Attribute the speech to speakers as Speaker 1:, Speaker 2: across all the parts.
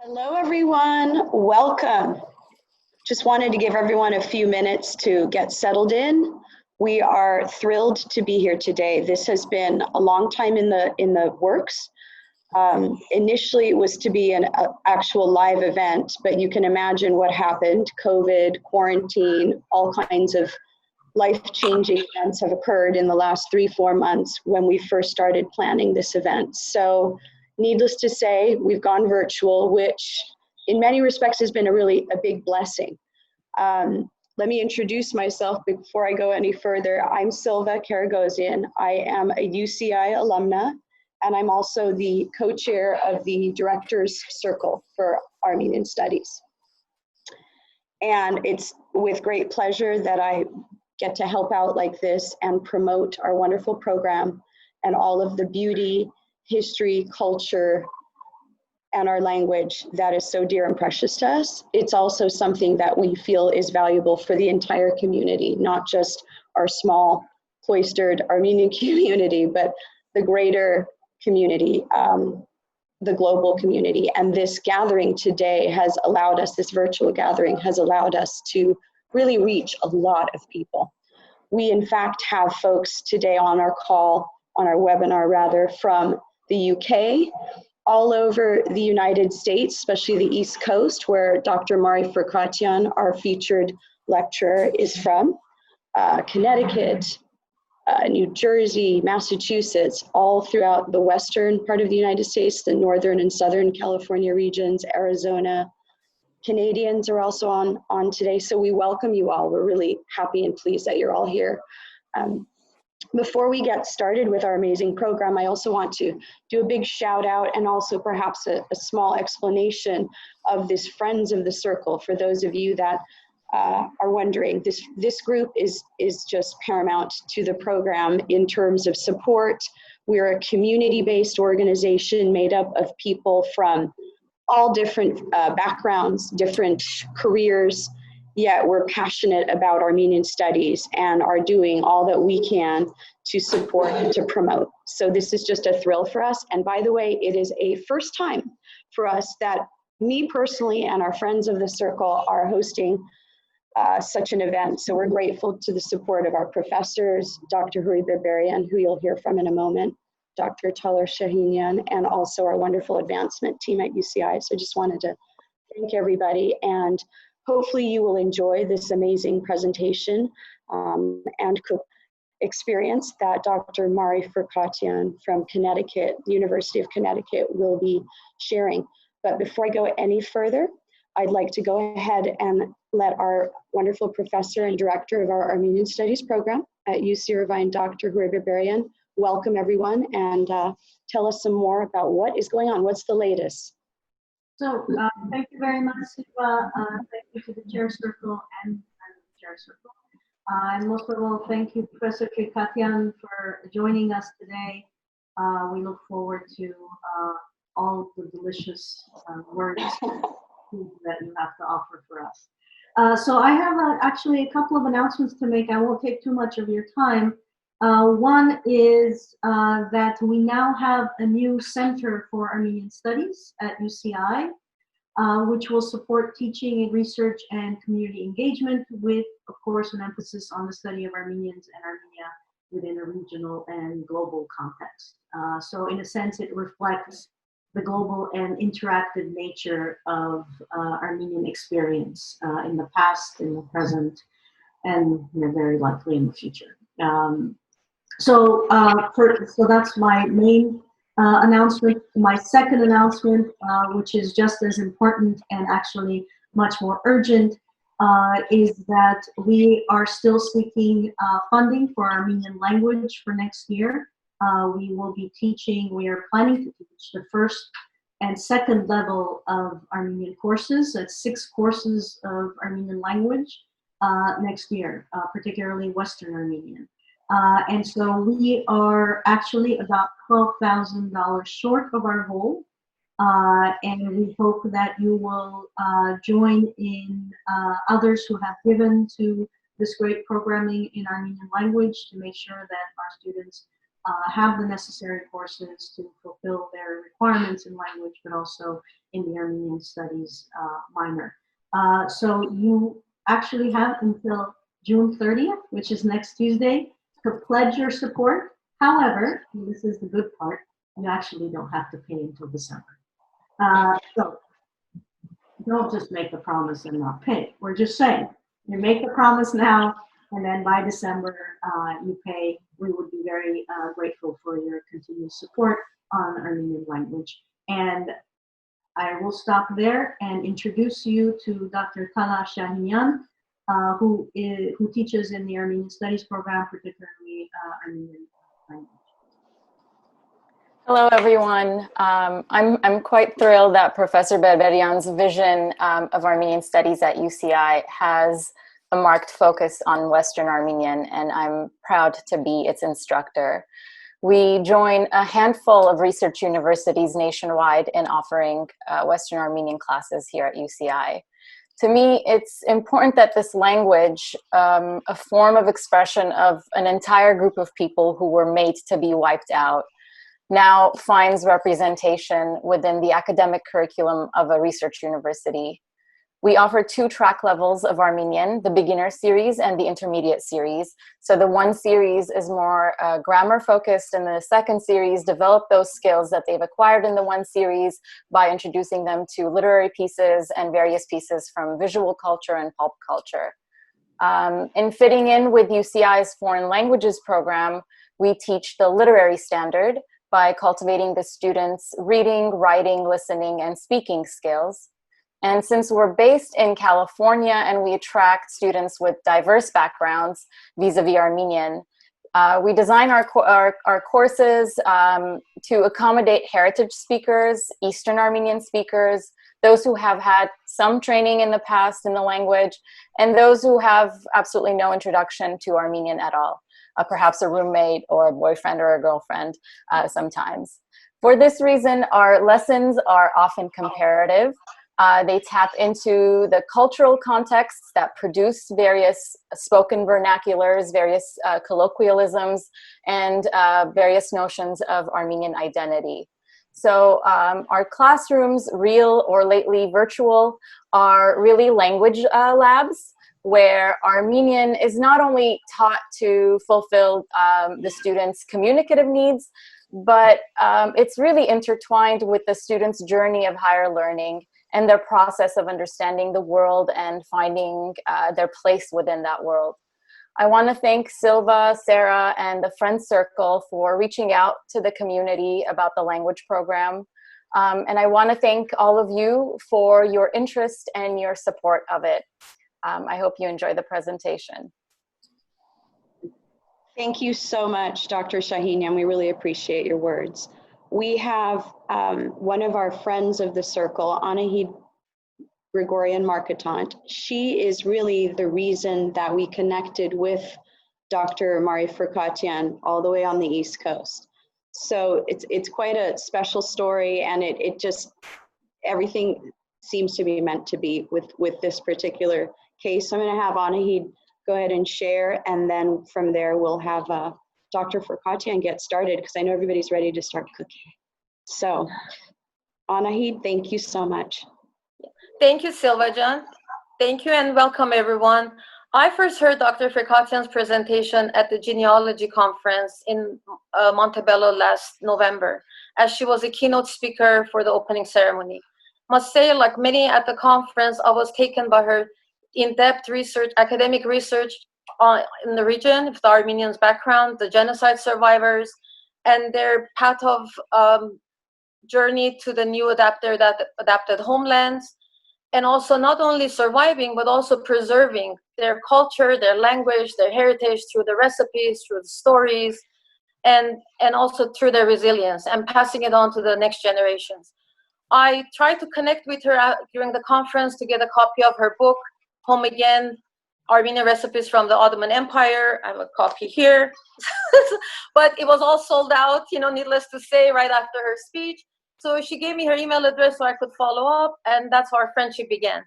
Speaker 1: Hello, everyone. Welcome. Just wanted to give everyone a few minutes to get settled in. We are thrilled to be here today. This has been a long time in the works. Initially, it was to be an actual live event, but you can imagine what happened. COVID, quarantine, all kinds of life-changing events have occurred in the last 3-4 months when we first started planning this event. So needless to say, we've gone virtual, which in many respects has been a big blessing. Let me introduce myself before I go any further. I'm Silva Karagosian. I am a UCI alumna, and I'm also the co-chair of the Directors Circle for Armenian Studies. And it's with great pleasure that I get to help out like this and promote our wonderful program and all of the beauty, history, culture, and our language that is so dear and precious to us. It's also something that we feel is valuable for the entire community, not just our small cloistered Armenian community, but the greater community, the global community. And this gathering today has allowed us, this virtual gathering has allowed us to really reach a lot of people. We in fact have folks today on our call, on our webinar rather, from the UK, all over the United States, especially the East Coast, where Dr. Mari Firkatyan, our featured lecturer, is from, Connecticut, New Jersey, Massachusetts, all throughout the western part of the United States, the northern and southern California regions, Arizona. Canadians are also on today, so we welcome you all. We're really happy and pleased that you're all here. Before we get started with our amazing program, I also want to do a big shout out and also perhaps a small explanation of this Friends of the Circle. For those of you that are wondering, this group is just paramount to the program in terms of support. We're a community-based organization made up of people from all different backgrounds, different careers, yet we're passionate about Armenian studies and are doing all that we can to support and to promote. So this is just a thrill for us. And by the way, it is a first time for us that me personally and our Friends of the Circle are hosting such an event. So we're grateful to the support of our professors, Dr. Huri Berberian, who you'll hear from in a moment, Dr. Talar Shahinian, and also our wonderful advancement team at UCI. So I just wanted to thank everybody, and hopefully you will enjoy this amazing presentation and experience that Dr. Mari Firkatyan from Connecticut, the University of Connecticut, will be sharing. But before I go any further, I'd like to go ahead and let our wonderful professor and director of our Armenian Studies program at UC Irvine, Dr. Huri Berberian, welcome everyone and tell us some more about what is going on. What's the latest?
Speaker 2: So thank you very much, Siva. Thank you to the Chair Circle and the Chair Circle. And most of all, thank you, Professor Firkatyan, for joining us today. We look forward to all the delicious words that you have to offer for us. So I have actually a couple of announcements to make. I won't take too much of your time. One is that we now have a new Center for Armenian Studies at UCI, which will support teaching and research and community engagement with, of course, an emphasis on the study of Armenians and Armenia within a regional and global context. So in a sense, it reflects the global and interactive nature of Armenian experience in the past, in the present, and very likely in the future. So that's my main announcement. My second announcement, which is just as important and actually much more urgent, is that we are still seeking funding for Armenian language for next year. We are planning to teach the first and second level of Armenian courses. That's 6 courses of Armenian language next year, particularly Western Armenian. And so we are actually about $12,000 short of our goal. And we hope that you will join in others who have given to this great programming in Armenian language to make sure that our students have the necessary courses to fulfill their requirements in language, but also in the Armenian Studies minor. So you actually have until June 30th, which is next Tuesday, to pledge your support. However, and this is the good part, you actually don't have to pay until December. So don't just make the promise and not pay. We're just saying, you make the promise now, and then by December you pay. We would be very grateful for your continued support on Armenian language. And I will stop there and introduce you to Dr. Kala Shahinian, who teaches in the Armenian Studies program, particularly Armenian language.
Speaker 3: Hello, everyone. I'm quite thrilled that Professor Berberian's vision of Armenian studies at UCI has a marked focus on Western Armenian, and I'm proud to be its instructor. We join a handful of research universities nationwide in offering Western Armenian classes here at UCI. To me, it's important that this language, a form of expression of an entire group of people who were made to be wiped out, now finds representation within the academic curriculum of a research university. We offer 2 track levels of Armenian, the beginner series and the intermediate series. So the one series is more grammar focused, and the second series develop those skills that they've acquired in the one series by introducing them to literary pieces and various pieces from visual culture and pulp culture. In fitting in with UCI's foreign languages program, we teach the literary standard by cultivating the students' reading, writing, listening, and speaking skills. And since we're based in California and we attract students with diverse backgrounds vis-a-vis Armenian, we design our courses to accommodate heritage speakers, Eastern Armenian speakers, those who have had some training in the past in the language, and those who have absolutely no introduction to Armenian at all. Perhaps a roommate or a boyfriend or a girlfriend sometimes. For this reason, our lessons are often comparative. They tap into the cultural contexts that produce various spoken vernaculars, various colloquialisms, and various notions of Armenian identity. So our classrooms, real or lately virtual, are really language labs, where Armenian is not only taught to fulfill the students' communicative needs, but it's really intertwined with the students' journey of higher learning and their process of understanding the world and finding their place within that world. I want to thank Silva, Sarah, and the Friends Circle for reaching out to the community about the language program. And I want to thank all of you for your interest and your support of it. I hope you enjoy the presentation.
Speaker 1: Thank you so much, Dr. Shahinian. We really appreciate your words. We have one of our friends of the circle, Anahid Grigorian Marketant. She is really the reason that we connected with Dr. Mari Frukatian all the way on the East Coast. So it's quite a special story, and it just, everything seems to be meant to be with this particular case. So I'm going to have Anahid go ahead and share, and then from there we'll have Dr. Frukatian get started, because I know everybody's ready to start cooking. So Anahid, thank you so much.
Speaker 4: Thank you, Silvajan. Thank you and welcome, everyone. I first heard Dr. Frukatian's presentation at the genealogy conference in Montebello last November, as she was a keynote speaker for the opening ceremony. Must say, like many at the conference, I was taken by her in-depth research, academic research in the region, with the Armenians' background, the genocide survivors, and their path of journey to the new adapted homelands, and also not only surviving, but also preserving their culture, their language, their heritage through the recipes, through the stories, and also through their resilience, and passing it on to the next generations. I tried to connect with her during the conference to get a copy of her book, Home Again, Armenian Recipes from the Ottoman Empire. I have a copy here. But it was all sold out, needless to say, right after her speech. So she gave me her email address so I could follow up, and that's how our friendship began.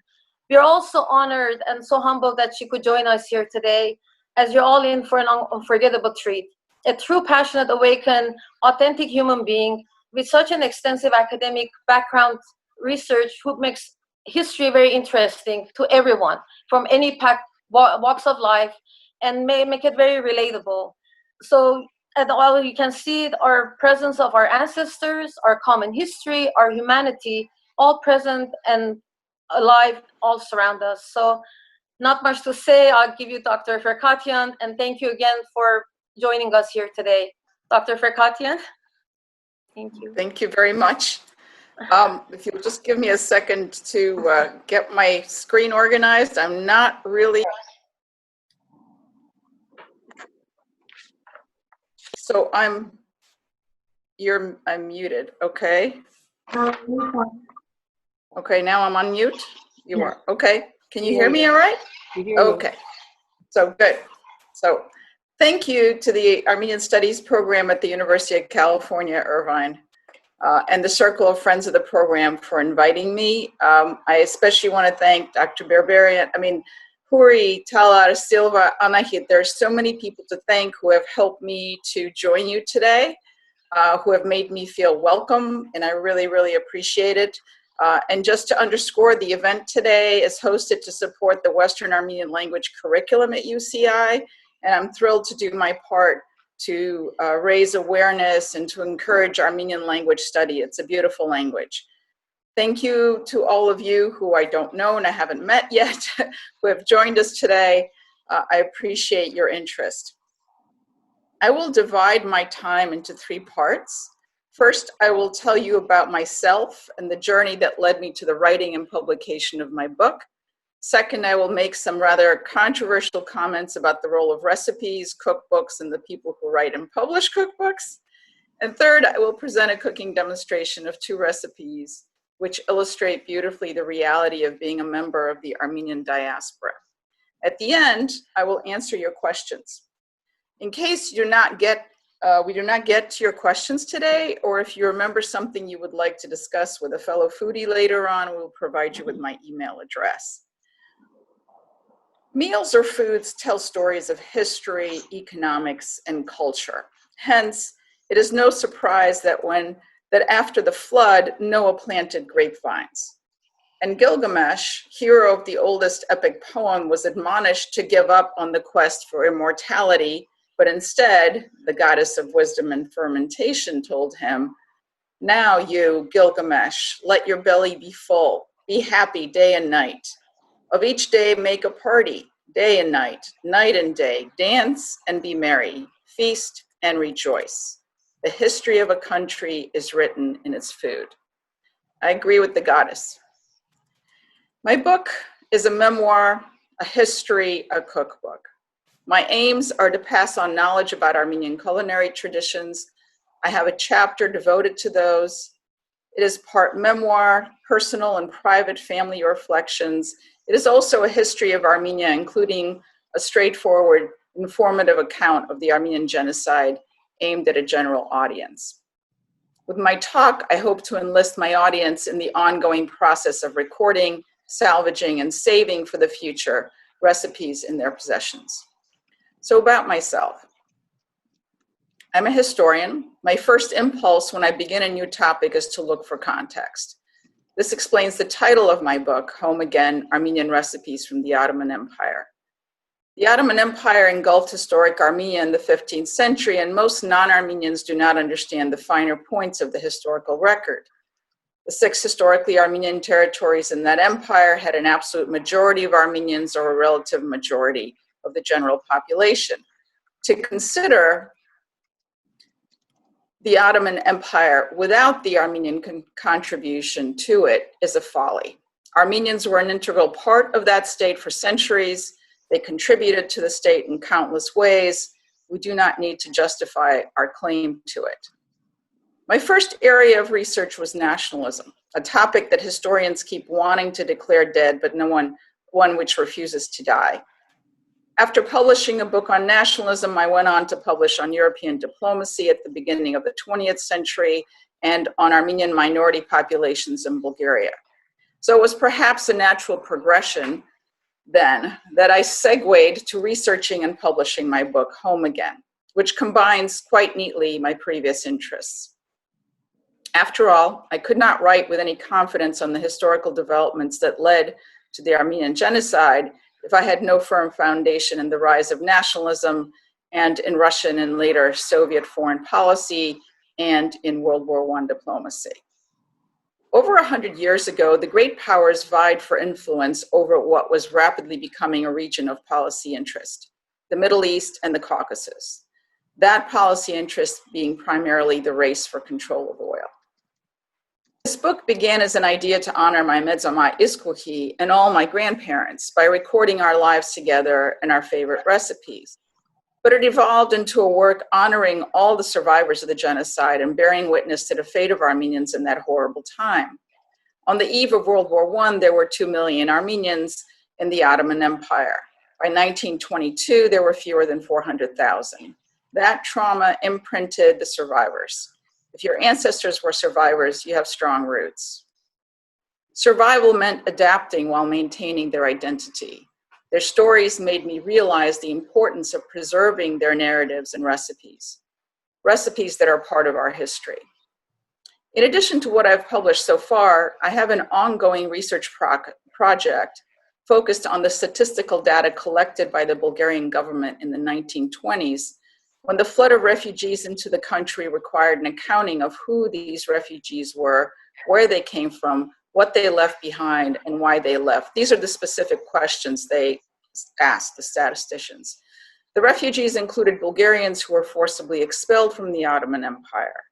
Speaker 4: We are also honored and so humbled that she could join us here today, as you're all in for an unforgettable treat. a true, passionate, awakened, authentic human being with such an extensive academic background research who makes history very interesting to everyone from any walks of life and make it very relatable. So and all you can see our presence of our ancestors, our common history, our humanity, all present and alive, all surround us. So not much to say. I'll give you Dr. Ferkatian, and thank you again for joining us here today. Dr. Ferkatian. Thank you.
Speaker 5: Thank you very much. If you'll just give me a second to get my screen organized. I'm not really. So I'm muted, okay? Okay, now I'm on mute? You are, okay. Can you hear me all right? Okay, so good. So thank you to the Armenian Studies program at the University of California, Irvine, and the Circle of Friends of the program for inviting me. I especially want to thank Dr. Berberian, Huri, Talar, Silva, Anahit. There are so many people to thank who have helped me to join you today, who have made me feel welcome, and I really, really appreciate it. And just to underscore, the event today is hosted to support the Western Armenian language curriculum at UCI, and I'm thrilled to do my part to raise awareness and to encourage Armenian language study. It's a beautiful language. Thank you to all of you who I don't know and I haven't met yet, who have joined us today. I appreciate your interest. I will divide my time into 3 parts. First, I will tell you about myself and the journey that led me to the writing and publication of my book. Second, I will make some rather controversial comments about the role of recipes, cookbooks, and the people who write and publish cookbooks. And third, I will present a cooking demonstration of 2 recipes which illustrate beautifully the reality of being a member of the Armenian diaspora. At the end, I will answer your questions. In case we do not get to your questions today, or if you remember something you would like to discuss with a fellow foodie later on, we will provide you with my email address. Meals or foods tell stories of history, economics, and culture. Hence, it is no surprise that after the flood, Noah planted grapevines. And Gilgamesh, hero of the oldest epic poem, was admonished to give up on the quest for immortality, but instead, the goddess of wisdom and fermentation told him, "Now you, Gilgamesh, let your belly be full, be happy day and night. Of each day make a party, day and night and day, dance and be merry, feast and rejoice. The history of a country is written in its food." I agree with the goddess. My book is a memoir, a history, a cookbook. My aims are to pass on knowledge about Armenian culinary traditions. I have a chapter devoted to those. It is part memoir, personal and private family reflections. It is also a history of Armenia, including a straightforward, informative account of the Armenian genocide aimed at a general audience. With my talk, I hope to enlist my audience in the ongoing process of recording, salvaging, and saving for the future recipes in their possessions. So about myself. I'm a historian. My first impulse when I begin a new topic is to look for context. This explains the title of my book, Home Again, Armenian Recipes from the Ottoman Empire. The Ottoman Empire engulfed historic Armenia in the 15th century, and most non-Armenians do not understand the finer points of the historical record. The 6 historically Armenian territories in that empire had an absolute majority of Armenians or a relative majority of the general population. To consider the Ottoman Empire without the Armenian contribution to it is a folly. Armenians were an integral part of that state for centuries. They contributed to the state in countless ways. We do not need to justify our claim to it. My first area of research was nationalism, a topic that historians keep wanting to declare dead, but one which refuses to die. After publishing a book on nationalism, I went on to publish on European diplomacy at the beginning of the 20th century and on Armenian minority populations in Bulgaria. So it was perhaps a natural progression then that I segued to researching and publishing my book, Home Again, which combines quite neatly my previous interests. After all, I could not write with any confidence on the historical developments that led to the Armenian genocide if I had no firm foundation in the rise of nationalism and in Russian and later Soviet foreign policy and in World War I diplomacy. Over 100 years ago, the great powers vied for influence over what was rapidly becoming a region of policy interest, the Middle East and the Caucasus. That policy interest being primarily the race for control of oil. This book began as an idea to honor my Medzamai Iskuhi and all my grandparents by recording our lives together and our favorite recipes. But it evolved into a work honoring all the survivors of the genocide and bearing witness to the fate of Armenians in that horrible time. On the eve of World War I, there were 2 million Armenians in the Ottoman Empire. By 1922, there were fewer than 400,000. That trauma imprinted the survivors. If your ancestors were survivors, you have strong roots. Survival meant adapting while maintaining their identity. Their stories made me realize the importance of preserving their narratives and recipes that are part of our history. In addition to what I've published so far, I have an ongoing research project focused on the statistical data collected by the Bulgarian government in the 1920s, when the flood of refugees into the country required an accounting of who these refugees were, where they came from, what they left behind, and why they left. These are the specific questions they asked the statisticians. The refugees included Bulgarians who were forcibly expelled from the Ottoman Empire.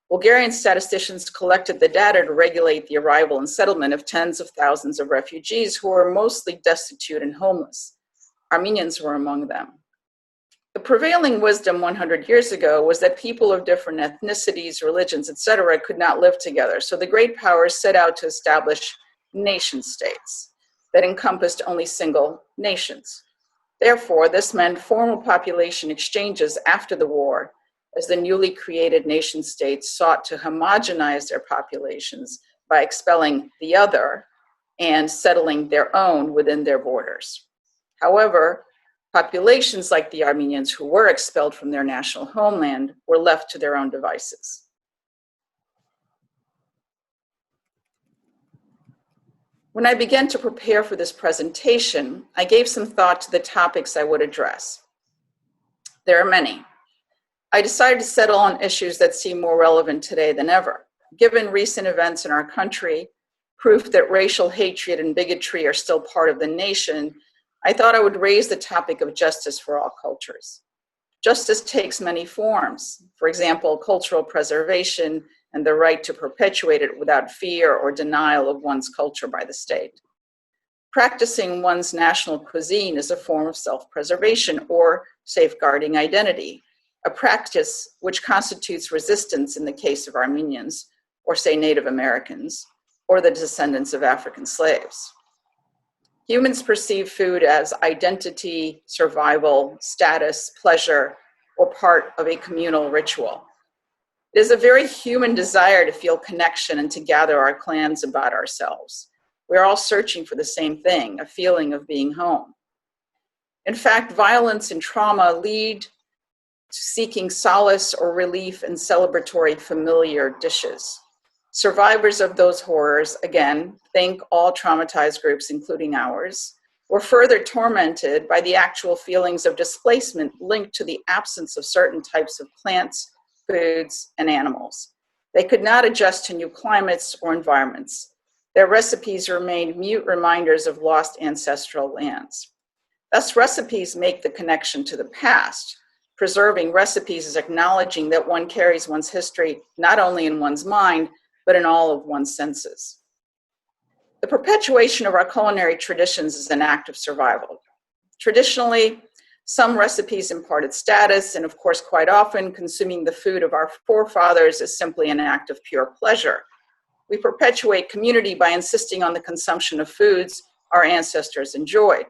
Speaker 5: Bulgarian statisticians collected the data to regulate the arrival and settlement of tens of thousands of refugees who were mostly destitute and homeless. Armenians were among them. The prevailing wisdom 100 years ago was that people of different ethnicities, religions, etc., could not live together. So the great powers set out to establish nation states that encompassed only single nations. Therefore, this meant formal population exchanges after the war, as the newly created nation states sought to homogenize their populations by expelling the other and settling their own within their borders. However, populations like the Armenians who were expelled from their national homeland were left to their own devices. When I began to prepare for this presentation, I gave some thought to the topics I would address. There are many. I decided to settle on issues that seem more relevant today than ever. Given recent events in our country, proof that racial hatred and bigotry are still part of the nation, I thought I would raise the topic of justice for all cultures. Justice takes many forms. For example, cultural preservation and the right to perpetuate it without fear or denial of one's culture by the state. Practicing one's national cuisine is a form of self-preservation or safeguarding identity, a practice which constitutes resistance in the case of Armenians, or say Native Americans, or the descendants of African slaves. Humans perceive food as identity, survival, status, pleasure, or part of a communal ritual. It is a very human desire to feel connection and to gather our clans about ourselves. We're all searching for the same thing, a feeling of being home. In fact, violence and trauma lead to seeking solace or relief in celebratory familiar dishes. Survivors of those horrors, again, think all traumatized groups, including ours, were further tormented by the actual feelings of displacement linked to the absence of certain types of plants, foods, and animals. They could not adjust to new climates or environments. Their recipes remained mute reminders of lost ancestral lands. Thus, recipes make the connection to the past. Preserving recipes is acknowledging that one carries one's history not only in one's mind, but in all of one's senses. The perpetuation of our culinary traditions is an act of survival. Traditionally, some recipes imparted status, and of course, quite often, consuming the food of our forefathers is simply an act of pure pleasure. We perpetuate community by insisting on the consumption of foods our ancestors enjoyed.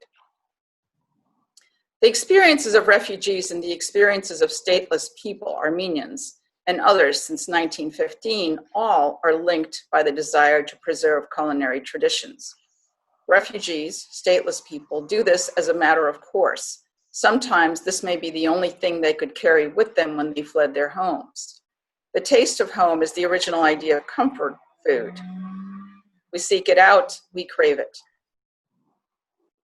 Speaker 5: The experiences of refugees and the experiences of stateless people, Armenians, and others since 1915, all are linked by the desire to preserve culinary traditions. Refugees, stateless people, do this as a matter of course. Sometimes this may be the only thing they could carry with them when they fled their homes. The taste of home is the original idea of comfort food. We seek it out, we crave it.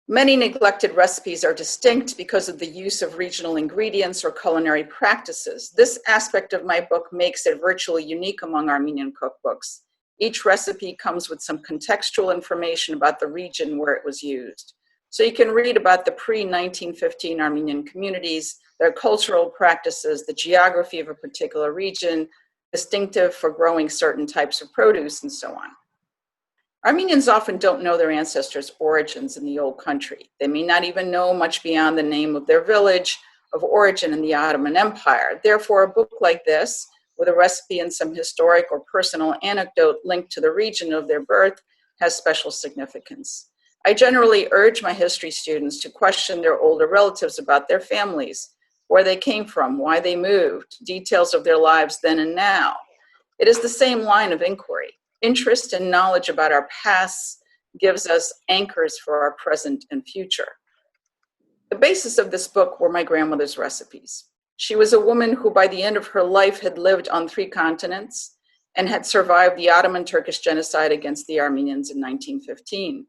Speaker 5: Many neglected recipes are distinct because of the use of regional ingredients or culinary practices. This aspect of my book makes it virtually unique among Armenian cookbooks. Each recipe comes with some contextual information about the region where it was used. So you can read about the pre-1915 Armenian communities, their cultural practices, the geography of a particular region, distinctive for growing certain types of produce, and so on. Armenians often don't know their ancestors' origins in the old country. They may not even know much beyond the name of their village of origin in the Ottoman Empire. Therefore, a book like this, with a recipe and some historic or personal anecdote linked to the region of their birth, has special significance. I generally urge my history students to question their older relatives about their families, where they came from, why they moved, details of their lives then and now. It is the same line of inquiry. Interest and knowledge about our past gives us anchors for our present and future. The basis of this book were my grandmother's recipes. She was a woman who by the end of her life had lived on 3 continents and had survived the Ottoman Turkish genocide against the Armenians in 1915.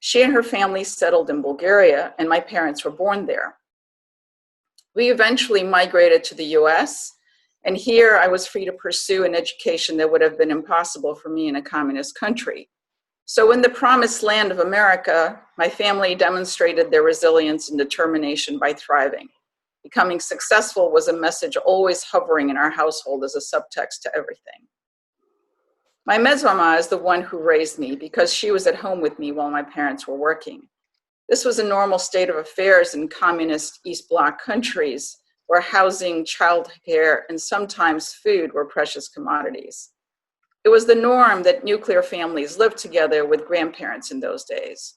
Speaker 5: She and her family settled in Bulgaria, and my parents were born there. We eventually migrated to the US, and here I was free to pursue an education that would have been impossible for me in a communist country. So in the promised land of America, my family demonstrated their resilience and determination by thriving. Becoming successful was a message always hovering in our household as a subtext to everything. My mezmama is the one who raised me because she was at home with me while my parents were working. This was a normal state of affairs in communist East Bloc countries where housing, childcare, and sometimes food were precious commodities. It was the norm that nuclear families lived together with grandparents in those days.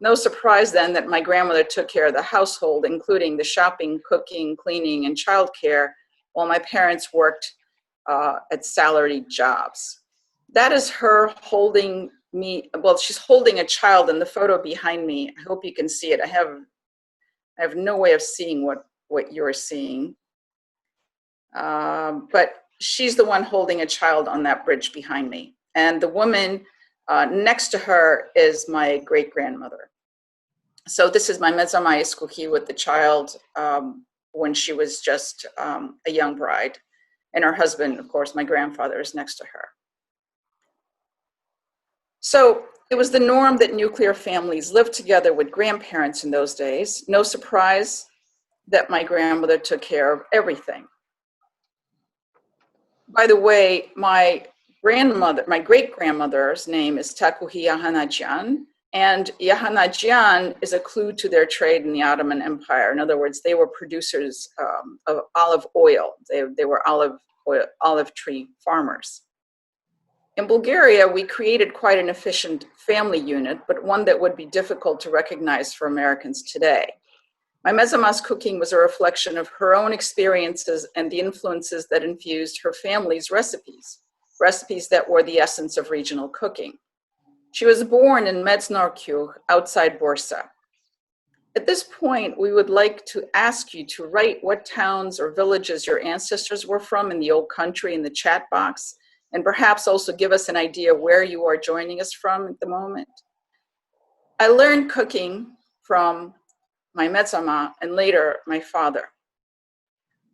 Speaker 5: No surprise then that my grandmother took care of the household, including the shopping, cooking, cleaning, and childcare, while my parents worked at salaried jobs. That is her holding me, well, she's holding a child in the photo behind me. I hope you can see it. I have no way of seeing what you're seeing. But she's the one holding a child on that bridge behind me. And the woman next to her is my great-grandmother. So this is my mezamai Eskuhi with the child when she was just a young bride. And her husband, of course, my grandfather, is next to her. So it was the norm that nuclear families lived together with grandparents in those days. No surprise that my grandmother took care of everything. By the way, my great-grandmother's name is Takuhi Yahanajian, and Yahanajian is a clue to their trade in the Ottoman Empire. In other words, they were producers of olive oil. They were olive tree farmers. In Bulgaria, we created quite an efficient family unit, but one that would be difficult to recognize for Americans today. My mezama's cooking was a reflection of her own experiences and the influences that infused her family's recipes that were the essence of regional cooking. She was born in Medznorkyug, outside Bursa. At this point, we would like to ask you to write what towns or villages your ancestors were from in the old country in the chat box, and perhaps also give us an idea where you are joining us from at the moment. I learned cooking from my mezama and later my father.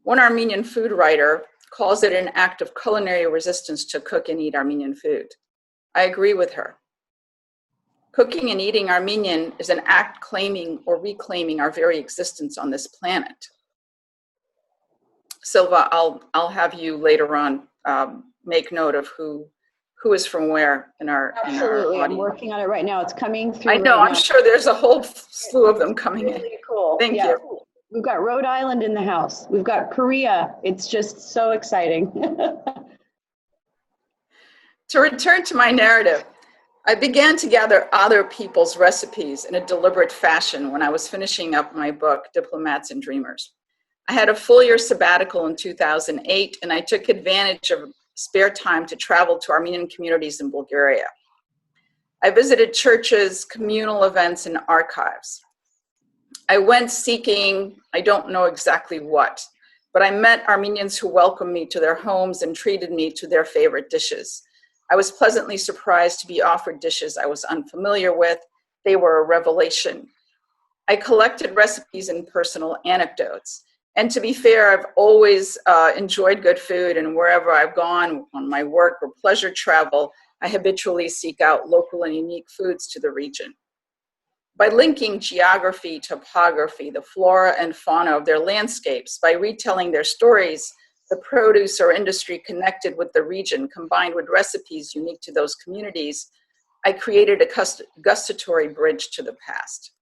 Speaker 5: One Armenian food writer calls it an act of culinary resistance to cook and eat Armenian food. I agree with her. Cooking and eating Armenian is an act claiming or reclaiming our very existence on this planet. Silva, I'll have you later on make note of who is from where in our
Speaker 1: Absolutely,
Speaker 5: in our
Speaker 1: I'm working on it right now. It's coming through.
Speaker 5: I know,
Speaker 1: right
Speaker 5: I'm
Speaker 1: now.
Speaker 5: sure there's a whole slew of them coming in.
Speaker 1: Really cool.
Speaker 5: Thank
Speaker 1: yeah.
Speaker 5: you.
Speaker 1: We've got Rhode Island in the house. We've got Korea. It's just so exciting.
Speaker 5: To return to my narrative, I began to gather other people's recipes in a deliberate fashion when I was finishing up my book, Diplomats and Dreamers. I had a full year sabbatical in 2008, and I took advantage of spare time to travel to Armenian communities in Bulgaria. I visited churches, communal events, and archives. I went seeking, I don't know exactly what, but I met Armenians who welcomed me to their homes and treated me to their favorite dishes. I was pleasantly surprised to be offered dishes I was unfamiliar with. They were a revelation. I collected recipes and personal anecdotes. And to be fair, I've always enjoyed good food, and wherever I've gone on my work or pleasure travel, I habitually seek out local and unique foods to the region. By linking geography, topography, the flora and fauna of their landscapes, by retelling their stories, the produce or industry connected with the region, combined with recipes unique to those communities, I created a gustatory bridge to the past.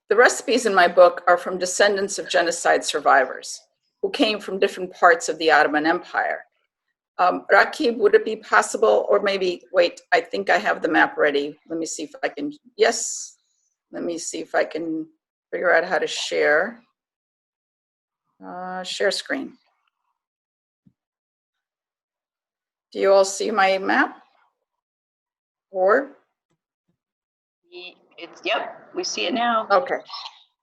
Speaker 5: The recipes in my book are from descendants of genocide survivors who came from different parts of the Ottoman Empire. Rakib, would it be possible, or maybe, wait, I think I have the map ready. Let me see if I can, yes. Let me see if I can figure out how to share. Share screen. Do you all see my map? Or?
Speaker 1: Yep, we see it now.
Speaker 5: Okay,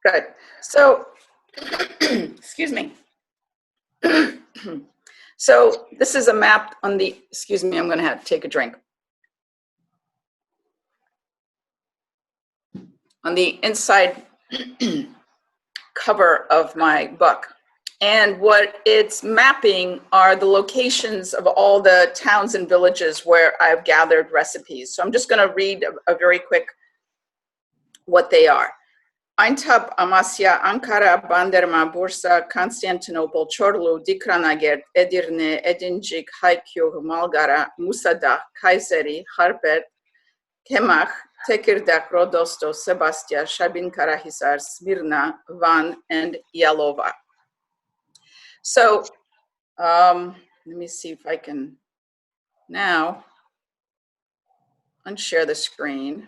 Speaker 5: good. So, excuse me. So this is a map on the, excuse me, I'm going to have to take a drink. On the inside cover of my book. And what it's mapping are the locations of all the towns and villages where I've gathered recipes. So I'm just going to read a very quick what they are. Aintab, Amasya, Ankara, Banderma, Bursa, Constantinople, Chorlu, Dikranagert, Edirne, Edinjik, Haikyu, Malgara, Musada, Kayseri, Harpet, Kemach, Tekirdek, Rodosto, Sebastia, Shabin Karahisar, Smyrna, Van, and Yalova. So let me see if I can now unshare the screen.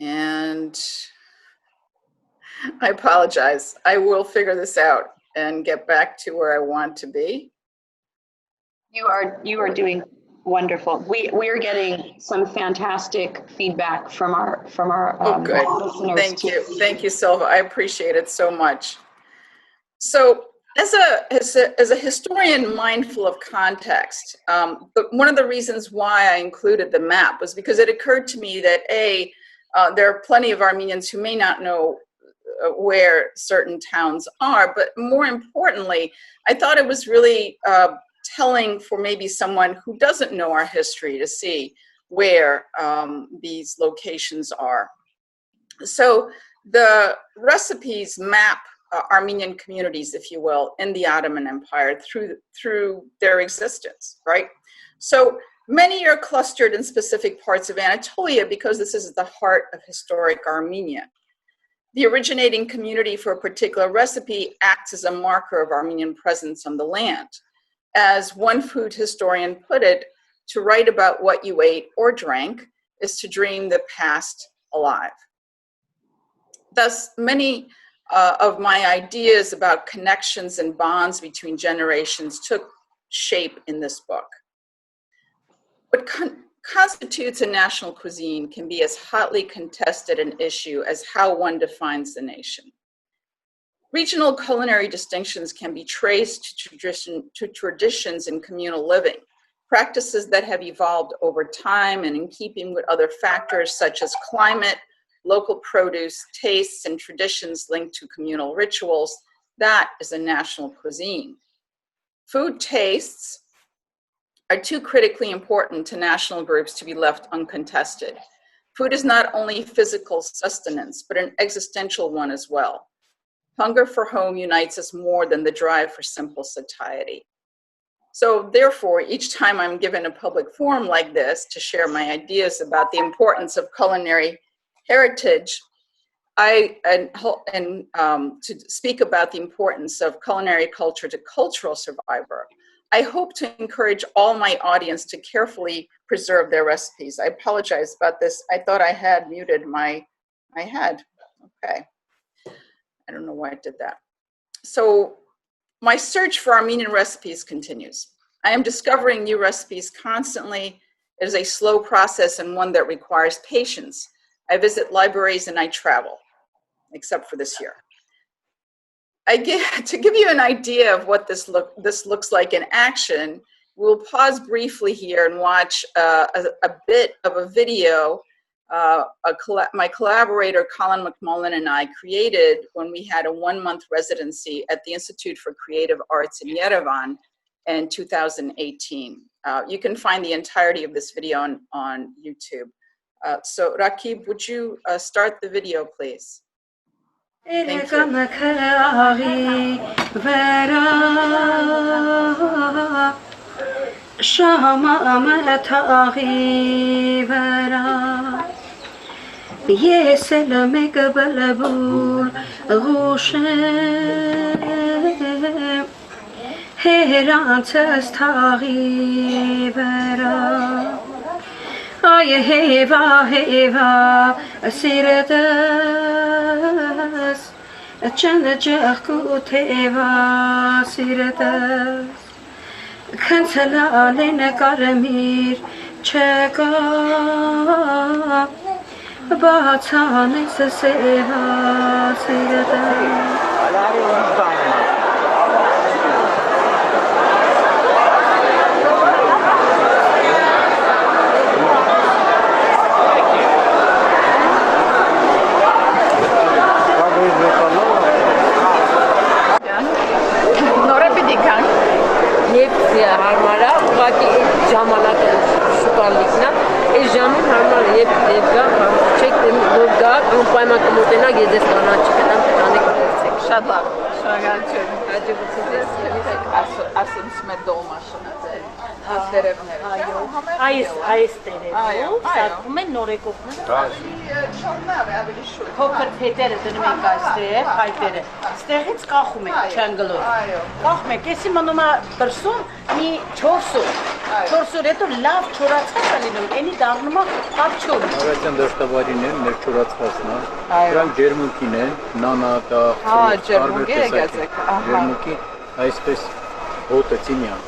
Speaker 5: And I apologize. I will figure this out and get back to where I want to be.
Speaker 1: You are doing wonderful. We are getting some fantastic feedback from our
Speaker 5: Good.
Speaker 1: listeners.
Speaker 5: Thank you, Silva. I appreciate it so much. So, as a historian mindful of context, but one of the reasons why I included the map was because it occurred to me that there are plenty of Armenians who may not know where certain towns are, but more importantly, I thought it was really telling for maybe someone who doesn't know our history to see where these locations are. So the recipes map Armenian communities, if you will, in the Ottoman Empire through their existence, right? So many are clustered in specific parts of Anatolia because this is the heart of historic Armenia. The originating community for a particular recipe acts as a marker of Armenian presence on the land. As one food historian put it, to write about what you ate or drank is to dream the past alive. Thus, many of my ideas about connections and bonds between generations took shape in this book. What constitutes a national cuisine can be as hotly contested an issue as how one defines the nation. Regional culinary distinctions can be traced to traditions in communal living, practices that have evolved over time and in keeping with other factors such as climate, local produce, tastes, and traditions linked to communal rituals. That is a national cuisine. Food tastes are too critically important to national groups to be left uncontested. Food is not only physical sustenance, but an existential one as well. Hunger for home unites us more than the drive for simple satiety. So therefore, each time I'm given a public forum like this to share my ideas about the importance of culinary heritage, and to speak about the importance of culinary culture to cultural survival, I hope to encourage all my audience to carefully preserve their recipes. I apologize about this. I thought I had muted my head. Okay. I don't know why I did that. So my search for Armenian recipes continues. I am discovering new recipes constantly. It is a slow process and one that requires patience. I visit libraries and I travel, except for this year. To give you an idea of what this looks like in action, we'll pause briefly here and watch a bit of a video my collaborator Colin McMullen and I created when we had a 1-month residency at the Institute for Creative Arts in Yerevan in 2018. You can find the entirety of this video on YouTube. So Rakib, would you start the video, please? Thank you.
Speaker 6: Ay heva heva siradas chanda jakut heva siradas kansala alena karamir cheka batane seva siradas
Speaker 7: Հարմարա, ուղղակի ժամանակը շուկան լիքնա, այս ժամին հարմար երբ գա, չեք որ գա, անպայման կմոտենակ ես ես կանաչի կտամ, տանեք կորցեք։
Speaker 5: Շատ լավ, շնորհակալություն։ Հաջողություն ձեզ, ասենց մեծ դոլմաշնա ձեր տերևները։
Speaker 6: Այս տերևով սարքում են նորեկողն։
Speaker 5: Չորնավ է ավելի շուտ։
Speaker 6: Փոքր փետերը դնում ենք այստեղ, փայտերը։ Ստեղից կախում ենք չանգլով։ Կախում ենք, եսի մնում է դրսում մի 4 օր։ 4 օր հետո լավ չորացած է լինում, էնի դառնում է ապչոր։
Speaker 8: Արացյան դաշտավարին են, մեր չորացվածն է։ Դրանք ջերմուկին են, նանատա,
Speaker 5: ջերմուկ եկածեք։
Speaker 8: Ջերմուկի այսպես հոտը ծինյան։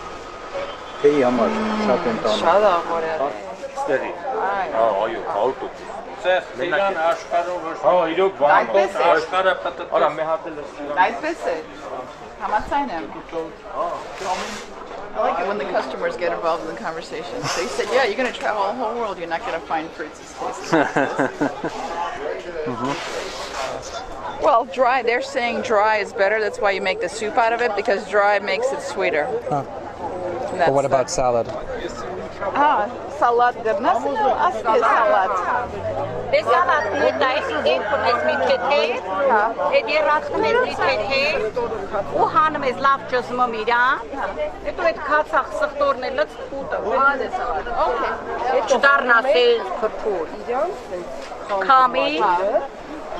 Speaker 8: Թեյի համար շատ են տանում։
Speaker 5: Շատ աղորյալ։
Speaker 9: Ստերի։ Այո, քաուտուկ։ Սեղ Իրան աշխարհով իրոք վանտոց աշխարհը պատտ։ Արա մի հատ էլ է։
Speaker 5: Այդպես է։ Համաձայն եմ։ I like it when the customers get involved in the conversation. So you said, yeah, you're going to travel the whole world. You're not going to find fruits as tasty as this. Well, dry. They're saying dry is better. That's why you make the soup out of it, because dry makes it sweeter.
Speaker 10: Huh. But what about salad?
Speaker 5: Salad. Salad.
Speaker 11: This salad is nice. It is meat potato. It is rattling meat potato. Uhanam is love just mamira. It will cut saktorne. Let's put salad. Okay. It's darna says for food. Kami.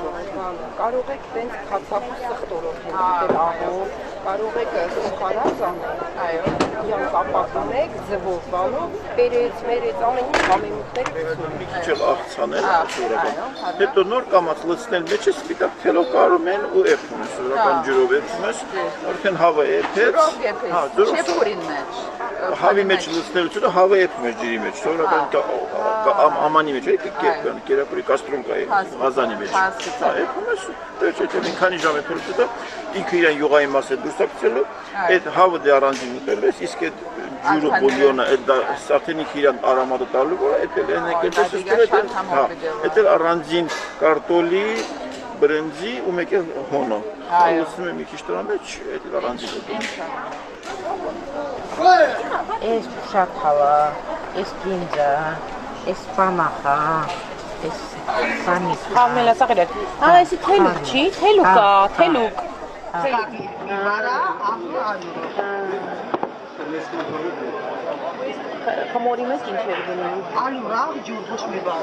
Speaker 12: Կարող եք տենց քացախուս սխտորով դել ահով, կարող եք սխարած անել, այո, իրանք ապակնեք, ձվով բանով, բերեց, մերեց, ամեն ինչ համեմուտները
Speaker 13: մի քիչ էլ աղցանել, սովորական, հետո նոր կամած լցնել մեջը սպիտակ թելով կարում են ու էփում ես, սովորական ջրով էփում ես, արդեն հավը էփեց,
Speaker 5: չեպուրին մեջ,
Speaker 13: հավի մեջ լցնելուց հետո հավը էփում ես ջրի մեջ, սովորական ամանի մեջ, կերակուրի կաստրունկայի, ғազանի մեջ, էփում ես, վերջեթե մի քանի ժամ էփելուց հետո ինքը իրան յուղայի մասը դուրս ակցելու, այդ հավը դե առանձին ուտելու ես, իսկ այդ ջուրը բուլյոնը, այդ արդեն ինքը իրան արամատը տալու որ այդ էլ են եկել այդ էլ առանձին կարտոլի, բրնձի ու մեկ էլ հոնո, լցնում եմ մի քիչ դրա մեջ, այդ էլ առանձին ուտում։
Speaker 12: Էս շատ հավա, էս գինձա, էս պանախա, էս սանից։
Speaker 6: Համելա սաղերել։ Այսի թելուկ չի, թելուկ կա, թելուկ։ Կամորի մեզ ինչ էր գնում։
Speaker 12: Ալուրա, ջուր, ոչ մի բան։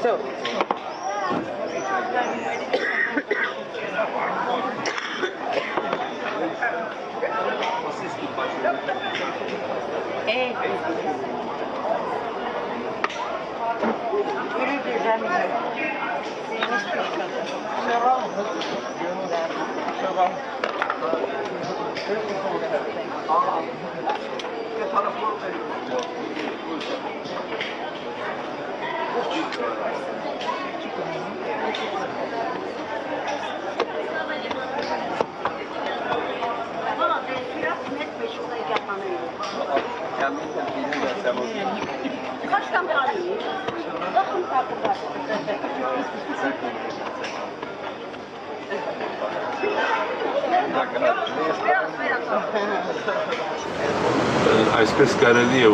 Speaker 9: Այսպես կարելի է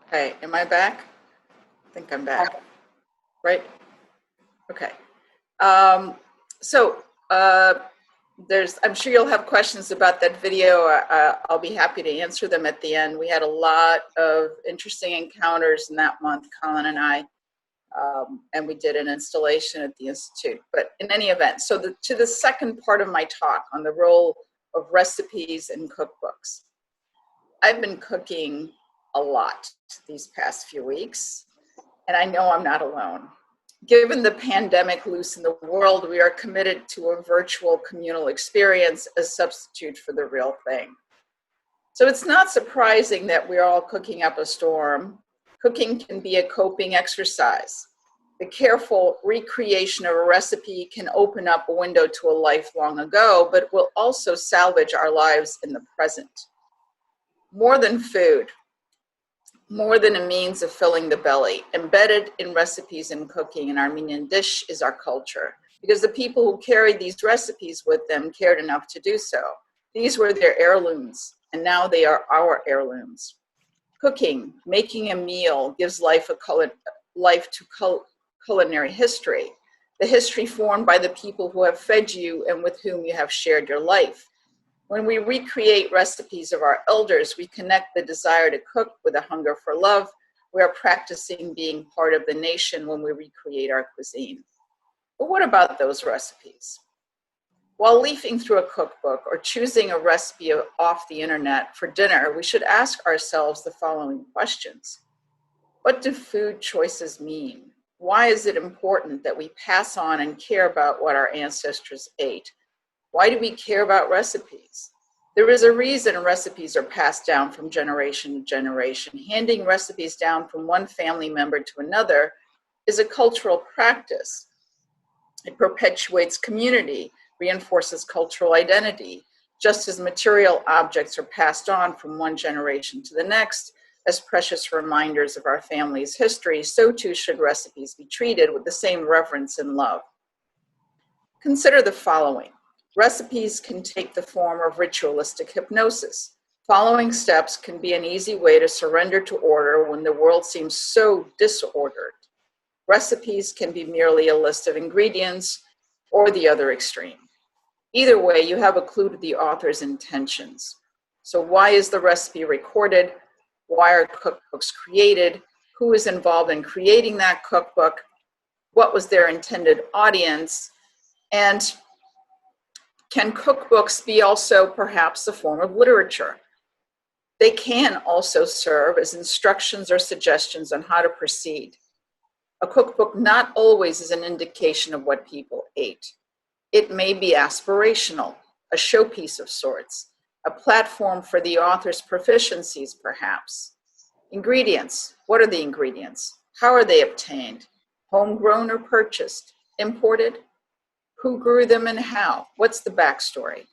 Speaker 5: Okay, am I back? I think I'm back. Right? Okay. I'm sure you'll have questions about that video. I'll be happy to answer them at the end. We had a lot of interesting encounters in that month, Colin and I, and we did an installation at the Institute. But in any event, to the second part of my talk on the role of recipes and cookbooks. I've been cooking a lot these past few weeks, and I know I'm not alone. Given the pandemic loose in the world, we are committed to a virtual communal experience as substitute for the real thing. So it's not surprising that we're all cooking up a storm. Cooking can be a coping exercise. The careful recreation of a recipe can open up a window to a life long ago, but will also salvage our lives in the present. More than food, more than a means of filling the belly, embedded in recipes and cooking, an Armenian dish is our culture, because the people who carried these recipes with them cared enough to do so. These were their heirlooms, and now they are our heirlooms. Cooking, making a meal, gives life to culinary history, the history formed by the people who have fed you and with whom you have shared your life. When we recreate recipes of our elders, we connect the desire to cook with a hunger for love. We are practicing being part of the nation when we recreate our cuisine. But what about those recipes? While leafing through a cookbook or choosing a recipe off the internet for dinner, we should ask ourselves the following questions. What do food choices mean? Why is it important that we pass on and care about what our ancestors ate? Why do we care about recipes? There is a reason recipes are passed down from generation to generation. Handing recipes down from one family member to another is a cultural practice. It perpetuates community, reinforces cultural identity, just as material objects are passed on from one generation to the next as precious reminders of our family's history, so too should recipes be treated with the same reverence and love. Consider the following. Recipes can take the form of ritualistic hypnosis. Following steps can be an easy way to surrender to order when the world seems so disordered. Recipes can be merely a list of ingredients or the other extreme. Either way, you have a clue to the author's intentions. So why is the recipe recorded? Why are cookbooks created? Who is involved in creating that cookbook? What was their intended audience? And can cookbooks be also perhaps a form of literature? They can also serve as instructions or suggestions on how to proceed. A cookbook not always is an indication of what people ate. It may be aspirational, a showpiece of sorts, a platform for the author's proficiencies perhaps. Ingredients, what are the ingredients? How are they obtained? Homegrown or purchased? Imported? Who grew them and how? What's the backstory?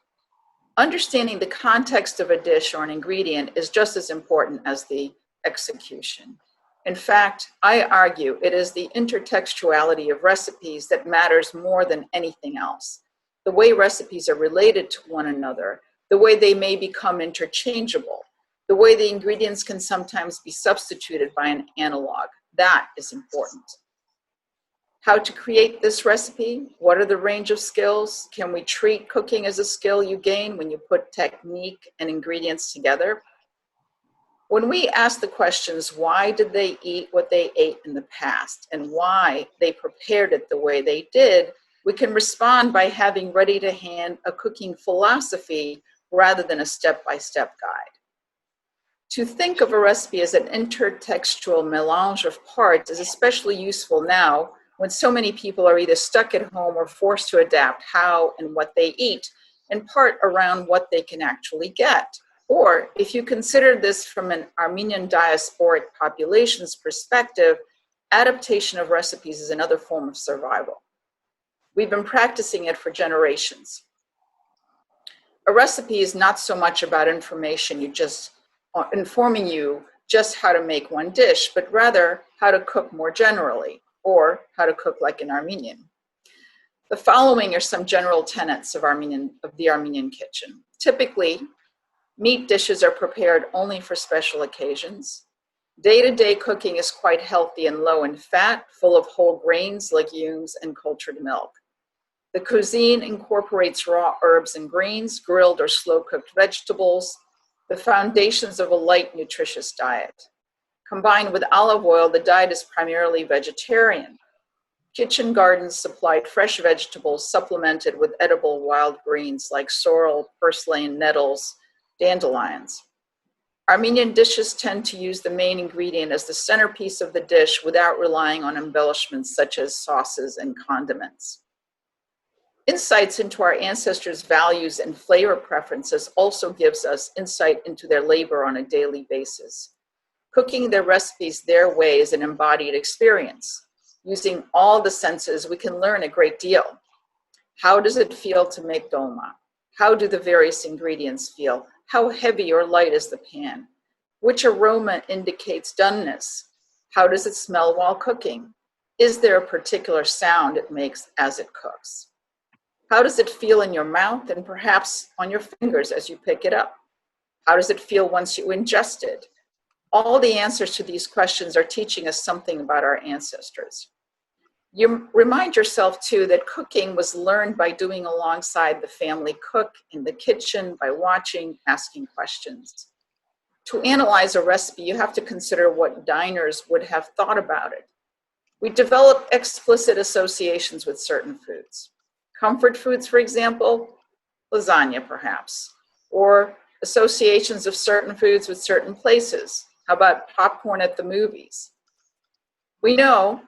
Speaker 5: Understanding the context of a dish or an ingredient is just as important as the execution. In fact, I argue it is the intertextuality of recipes that matters more than anything else. The way recipes are related to one another, the way they may become interchangeable, the way the ingredients can sometimes be substituted by an analog, that is important. How to create this recipe? What are the range of skills? Can we treat cooking as a skill you gain when you put technique and ingredients together? When we ask the questions, why did they eat what they ate in the past and why they prepared it the way they did, we can respond by having ready to hand a cooking philosophy rather than a step-by-step guide. To think of a recipe as an intertextual melange of parts is especially useful now when so many people are either stuck at home or forced to adapt how and what they eat, in part around what they can actually get. Or if you consider this from an Armenian diasporic population's perspective, adaptation of recipes is another form of survival. We've been practicing it for generations. A recipe is not so much about information, informing you just how to make one dish, but rather how to cook more generally, or how to cook like an Armenian. The following are some general tenets of the Armenian kitchen. Typically, meat dishes are prepared only for special occasions. Day-to-day cooking is quite healthy and low in fat, full of whole grains, legumes, and cultured milk. The cuisine incorporates raw herbs and greens, grilled or slow-cooked vegetables, the foundations of a light, nutritious diet. Combined with olive oil, the diet is primarily vegetarian. Kitchen gardens supplied fresh vegetables supplemented with edible wild greens like sorrel, purslane, nettles, dandelions. Armenian dishes tend to use the main ingredient as the centerpiece of the dish without relying on embellishments such as sauces and condiments. Insights into our ancestors' values and flavor preferences also gives us insight into their labor on a daily basis. Cooking their recipes their way is an embodied experience. Using all the senses, we can learn a great deal. How does it feel to make dolma? How do the various ingredients feel? How heavy or light is the pan? Which aroma indicates doneness? How does it smell while cooking? Is there a particular sound it makes as it cooks? How does it feel in your mouth and perhaps on your fingers as you pick it up? How does it feel once you ingest it? All the answers to these questions are teaching us something about our ancestors. You remind yourself too that cooking was learned by doing alongside the family cook in the kitchen, by watching, asking questions. To analyze a recipe, you have to consider what diners would have thought about it. We develop explicit associations with certain foods. Comfort foods, for example, lasagna perhaps, or associations of certain foods with certain places. How about popcorn at the movies? We know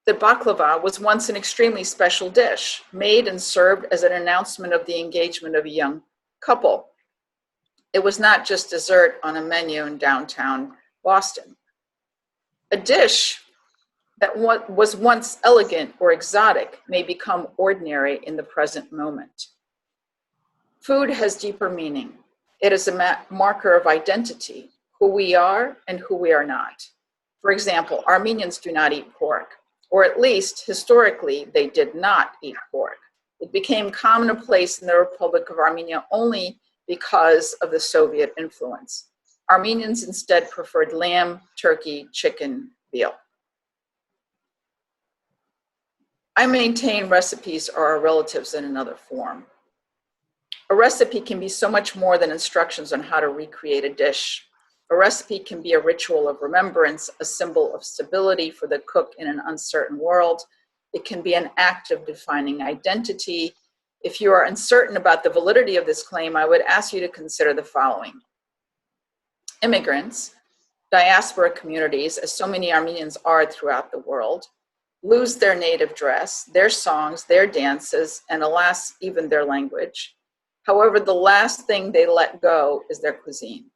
Speaker 5: that baklava was once an extremely special dish, made and served as an announcement of the engagement of a young couple. It was not just dessert on a menu in downtown Boston. A dish that was once elegant or exotic may become ordinary in the present moment. Food has deeper meaning. It is a marker of identity, who we are and who we are not. For example, Armenians do not eat pork, or at least historically they did not eat pork. It became commonplace in the Republic of Armenia only because of the Soviet influence. Armenians instead preferred lamb, turkey, chicken, veal. I maintain recipes are our relatives in another form. A recipe can be so much more than instructions on how to recreate a dish. A recipe can be a ritual of remembrance, a symbol of stability for the cook in an uncertain world. It can be an act of defining identity. If you are uncertain about the validity of this claim, I would ask you to consider the following. Immigrants, diaspora communities, as so many Armenians are throughout the world, lose their native dress, their songs, their dances, and alas, even their language. However, the last thing they let go is their cuisine.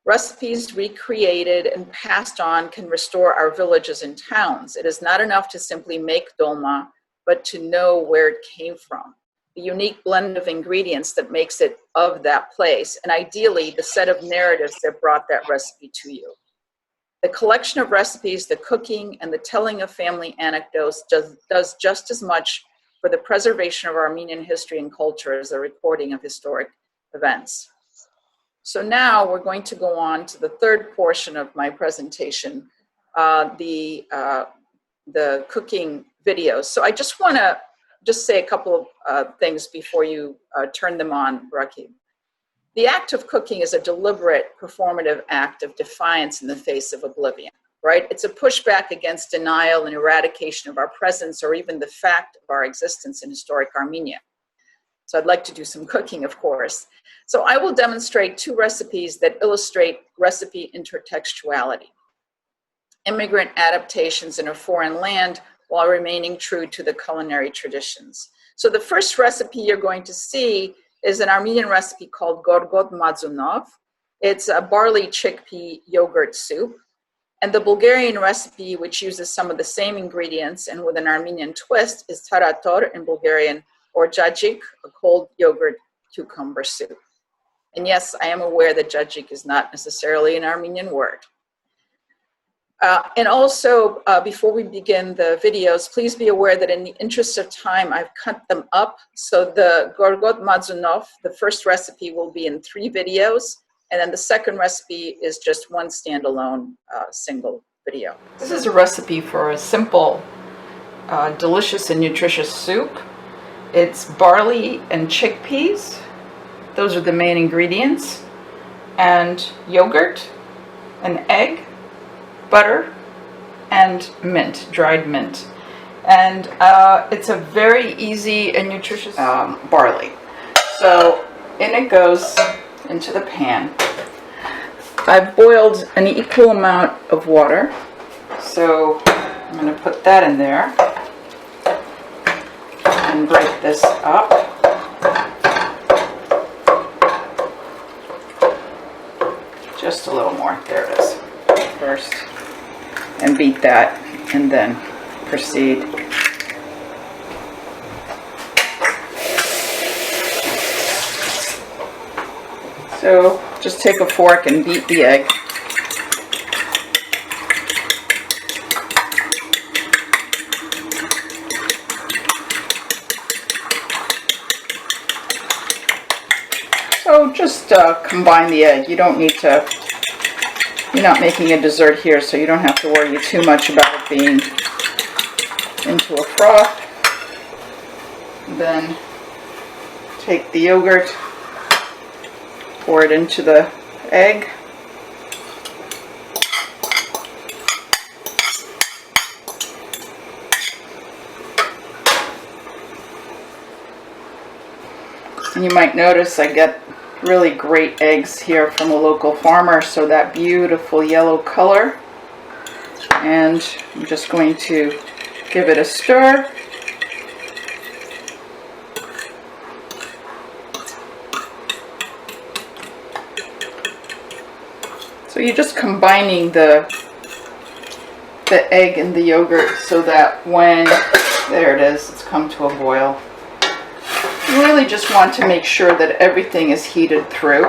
Speaker 5: Recipes recreated and passed on can restore our villages and towns. It is not enough to simply make dolma, but to know where it came from, the unique blend of ingredients that makes it of that place, and ideally the set of narratives that brought that recipe to you. The collection of recipes, the cooking, and the telling of family anecdotes does just as much for the preservation of Armenian history and culture as the recording of historic events. So now we're going to go on to the third portion of my presentation, the cooking videos. So I just want to say a couple of things before you turn them on, Rakib. The act of cooking is a deliberate performative act of defiance in the face of oblivion, right? It's a pushback against denial and eradication of our presence or even the fact of our existence in historic Armenia. So I'd like to do some cooking, of course. So I will demonstrate two recipes that illustrate recipe intertextuality, immigrant adaptations in a foreign land while remaining true to the culinary traditions. So the first recipe you're going to see is an Armenian recipe called gorgot mazunov. It's a barley chickpea yogurt soup. And the Bulgarian recipe, which uses some of the same ingredients and with an Armenian twist, is tarator in Bulgarian, or jajik, a cold yogurt cucumber soup. And yes, I am aware that jajik is not necessarily an Armenian word. And also, before we begin the videos, please be aware that in the interest of time, I've cut them up. So the gorgot mazunov, the first recipe, will be in 3 videos. And then the second recipe is just one standalone single video. This is a recipe for a simple, delicious and nutritious soup. It's barley and chickpeas. Those are the main ingredients. And yogurt, an egg, butter, and mint, dried mint. And it's a very easy and nutritious barley. So in it goes into the pan. I've boiled an equal amount of water, so I'm going to put that in there and break this up. Just a little more. There it is. First, and beat that, and then proceed. So just take a fork and beat the egg. So just combine the egg. You don't need to, you're not making a dessert here, so you don't have to worry too much about it being into a froth. Then take the yogurt, pour it into the egg. And you might notice I get really great eggs here from a local farmer, so that beautiful yellow color. And I'm just going to give it a stir. So you're just combining the egg and the yogurt so that when, there it is, it's come to a boil. You really just want to make sure that everything is heated through,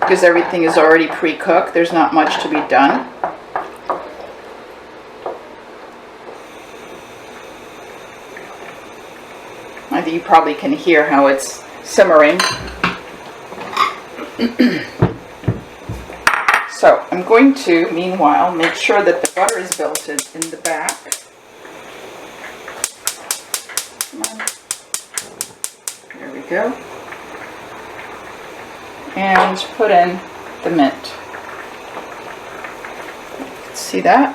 Speaker 5: because everything is already pre-cooked. There's not much to be done. I think you probably can hear how it's simmering. So I'm going to, meanwhile, make sure that the butter is melted in the back. There we go. And put in the mint. See that?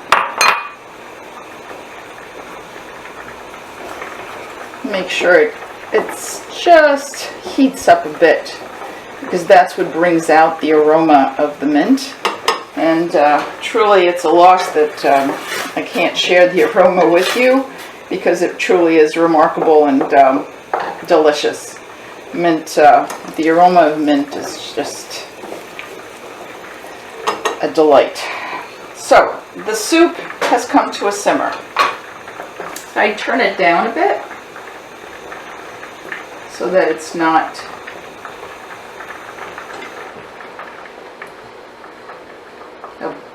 Speaker 5: Make sure it's just heats up a bit, because that's what brings out the aroma of the mint. And truly it's a loss that I can't share the aroma with you, because it truly is remarkable and delicious. Mint, the aroma of mint is just a delight. So the soup has come to a simmer. I turn it down a bit so that it's not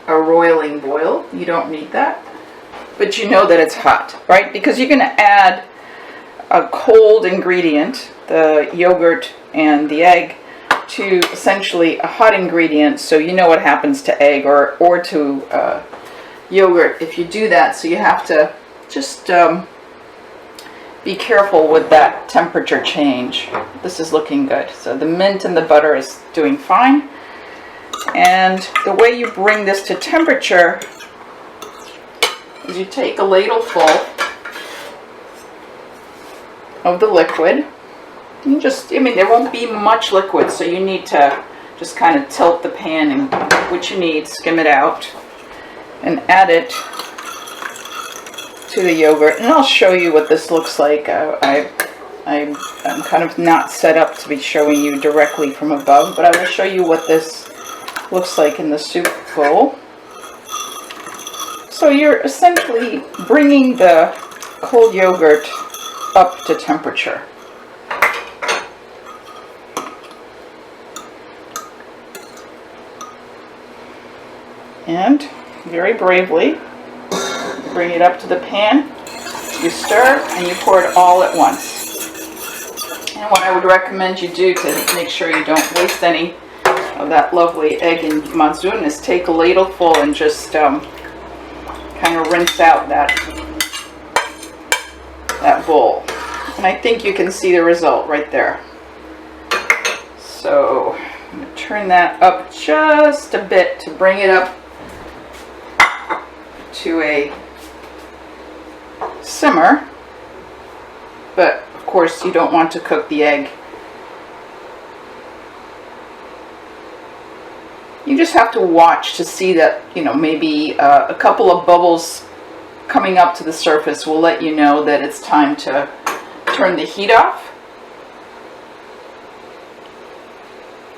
Speaker 5: a roiling boil. You don't need that. But you know that it's hot, right? Because you're going to add a cold ingredient, the yogurt and the egg, to essentially a hot ingredient, so you know what happens to egg or to yogurt if you do that. So you have to just be careful with that temperature change. This is looking good. So the mint and the butter is doing fine. And the way you bring this to temperature is you take a ladleful of the liquid. You just, there won't be much liquid, so you need to just kind of tilt the pan and what you need, skim it out, and add it to the yogurt. And I'll show you what this looks like. I'm kind of not set up to be showing you directly from above, but I will show you what this looks like in the soup bowl. So you're essentially bringing the cold yogurt up to temperature. And very bravely, bring it up to the pan, you stir, and you pour it all at once. And what I would recommend you do to make sure you don't waste any of that lovely egg and mazun is take a ladleful and just kind of rinse out that bowl. And I think you can see the result right there. So I'm going to turn that up just a bit to bring it up to a simmer. But of course you don't want to cook the egg. You just have to watch to see that, you know, maybe a couple of bubbles coming up to the surface will let you know that it's time to turn the heat off.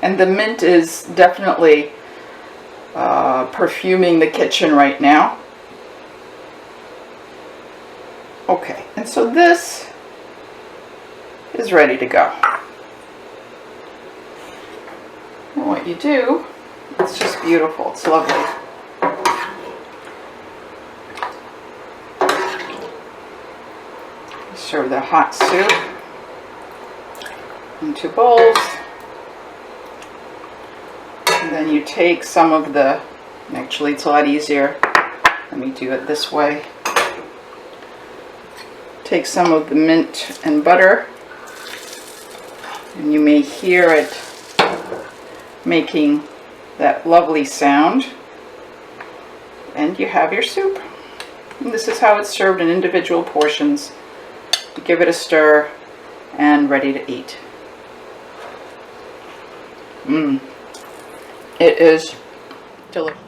Speaker 5: And the mint is definitely perfuming the kitchen right now. Okay, and so this is ready to go. And what you do, it's just beautiful, it's lovely. Serve the hot soup into bowls. And then you take some of the, actually it's a lot easier, let me do it this way. Take some of the mint and butter, and you may hear it making that lovely sound, and you have your soup. And this is how it's served in individual portions. You give it a stir and ready to eat. It is delicious.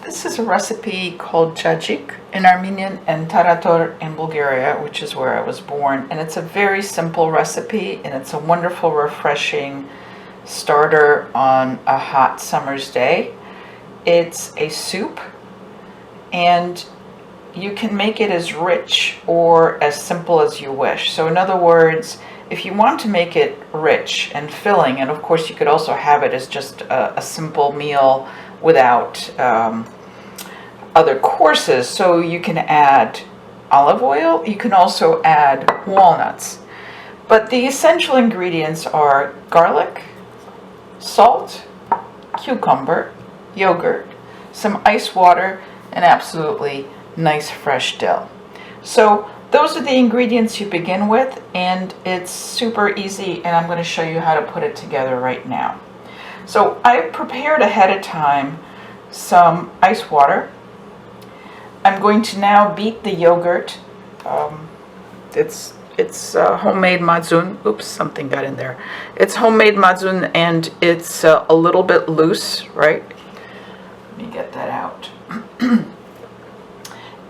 Speaker 5: This is a recipe called cacik in Armenian and tarator in Bulgaria, which is where I was born. And it's a very simple recipe, and it's a wonderful, refreshing starter on a hot summer's day. It's a soup, and you can make it as rich or as simple as you wish. So in other words, if you want to make it rich and filling, and of course you could also have it as just a simple meal without other courses, so you can add olive oil, you can also add walnuts. But the essential ingredients are garlic, salt, cucumber, yogurt, some ice water, and absolutely nice fresh dill. So those are the ingredients you begin with, and it's super easy, and I'm going to show you how to put it together right now. So I've prepared ahead of time some ice water. I'm going to now beat the yogurt. It's homemade mazun. Oops, something got in there. It's homemade mazun, and it's a little bit loose, right? Let me get that out.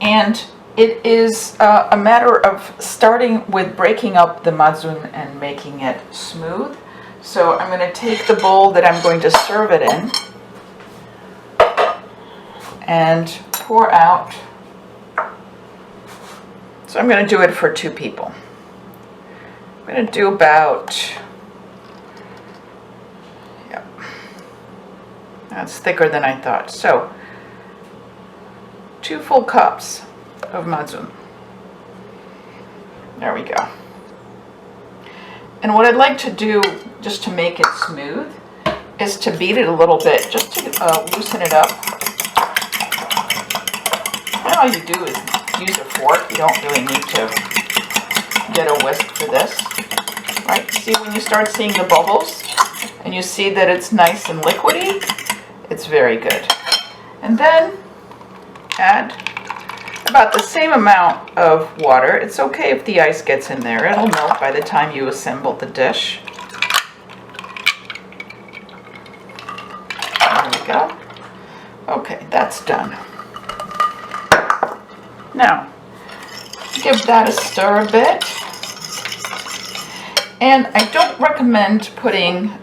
Speaker 5: And it is a matter of starting with breaking up the mazun and making it smooth. So I'm going to take the bowl that I'm going to serve it in and pour out. So I'm going to do it for 2 people. I'm going to do about, yep, that's thicker than I thought. So 2 full cups of mazun. There we go. And what I'd like to do, just to make it smooth, is to beat it a little bit, just to loosen it up. And all you do is use a fork. You don't really need to get a whisk for this. Right? See, when you start seeing the bubbles, and you see that it's nice and liquidy, it's very good. And then add about the same amount of water. It's okay if the ice gets in there. It'll melt by the time you assemble the dish. There we go. Okay, that's done. Now, give that a stir a bit. And I don't recommend putting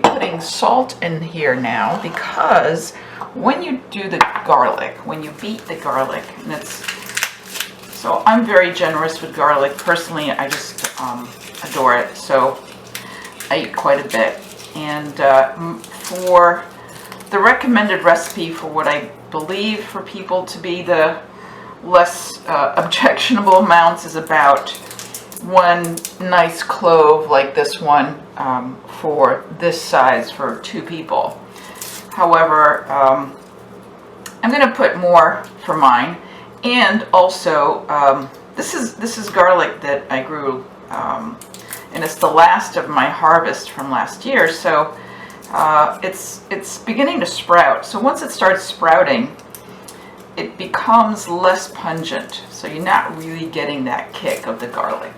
Speaker 5: putting salt in here now, because when you do the garlic, when you beat the garlic, and so I'm very generous with garlic. Personally, I just adore it, so I eat quite a bit. And for the recommended recipe for what I believe for people to be the less objectionable amounts is about 1 nice clove like this one for this size for 2 people. However, I'm going to put more for mine, and also this is garlic that I grew, and it's the last of my harvest from last year. So it's beginning to sprout. So once it starts sprouting, it becomes less pungent. So you're not really getting that kick of the garlic.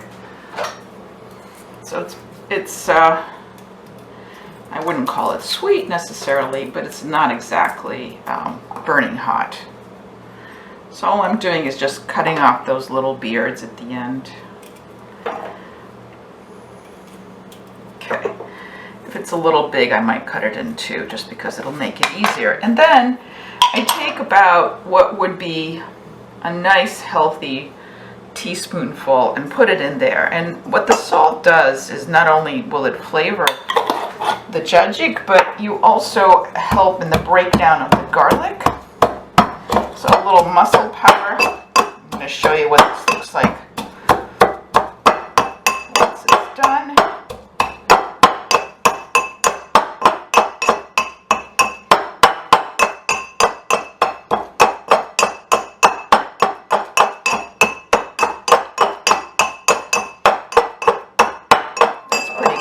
Speaker 5: So it's I wouldn't call it sweet necessarily, but it's not exactly burning hot. So all I'm doing is just cutting off those little beards at the end. Okay. If it's a little big, I might cut it in 2 just because it'll make it easier. And then I take about what would be a nice healthy teaspoonful and put it in there. And what the salt does is not only will it flavor the jajik, but you also help in the breakdown of the garlic. So a little muscle powder. I'm going to show you what this looks like once it's done.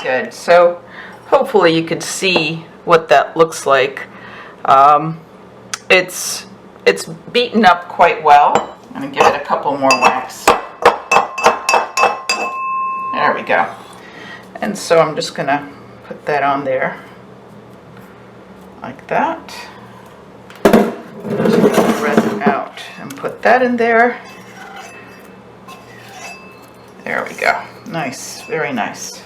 Speaker 5: Good. So hopefully you could see what that looks like. It's beaten up quite well. I'm going to give it a couple more whacks. There we go. And so I'm just going to put that on there like that. Just going to spread it out and put that in there. There we go. Nice. Very nice.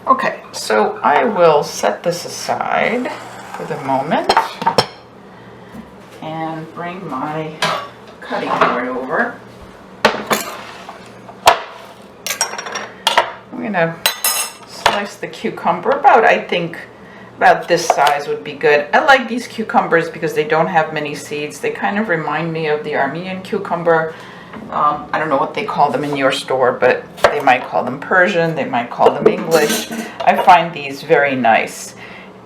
Speaker 5: Okay, so I will set this aside for the moment and bring my cutting board over. I'm going to slice the cucumber about, I think, about this size would be good. I like these cucumbers because they don't have many seeds. They kind of remind me of the Armenian cucumber. I don't know what they call them in your store, but they might call them Persian, they might call them English. I find these very nice.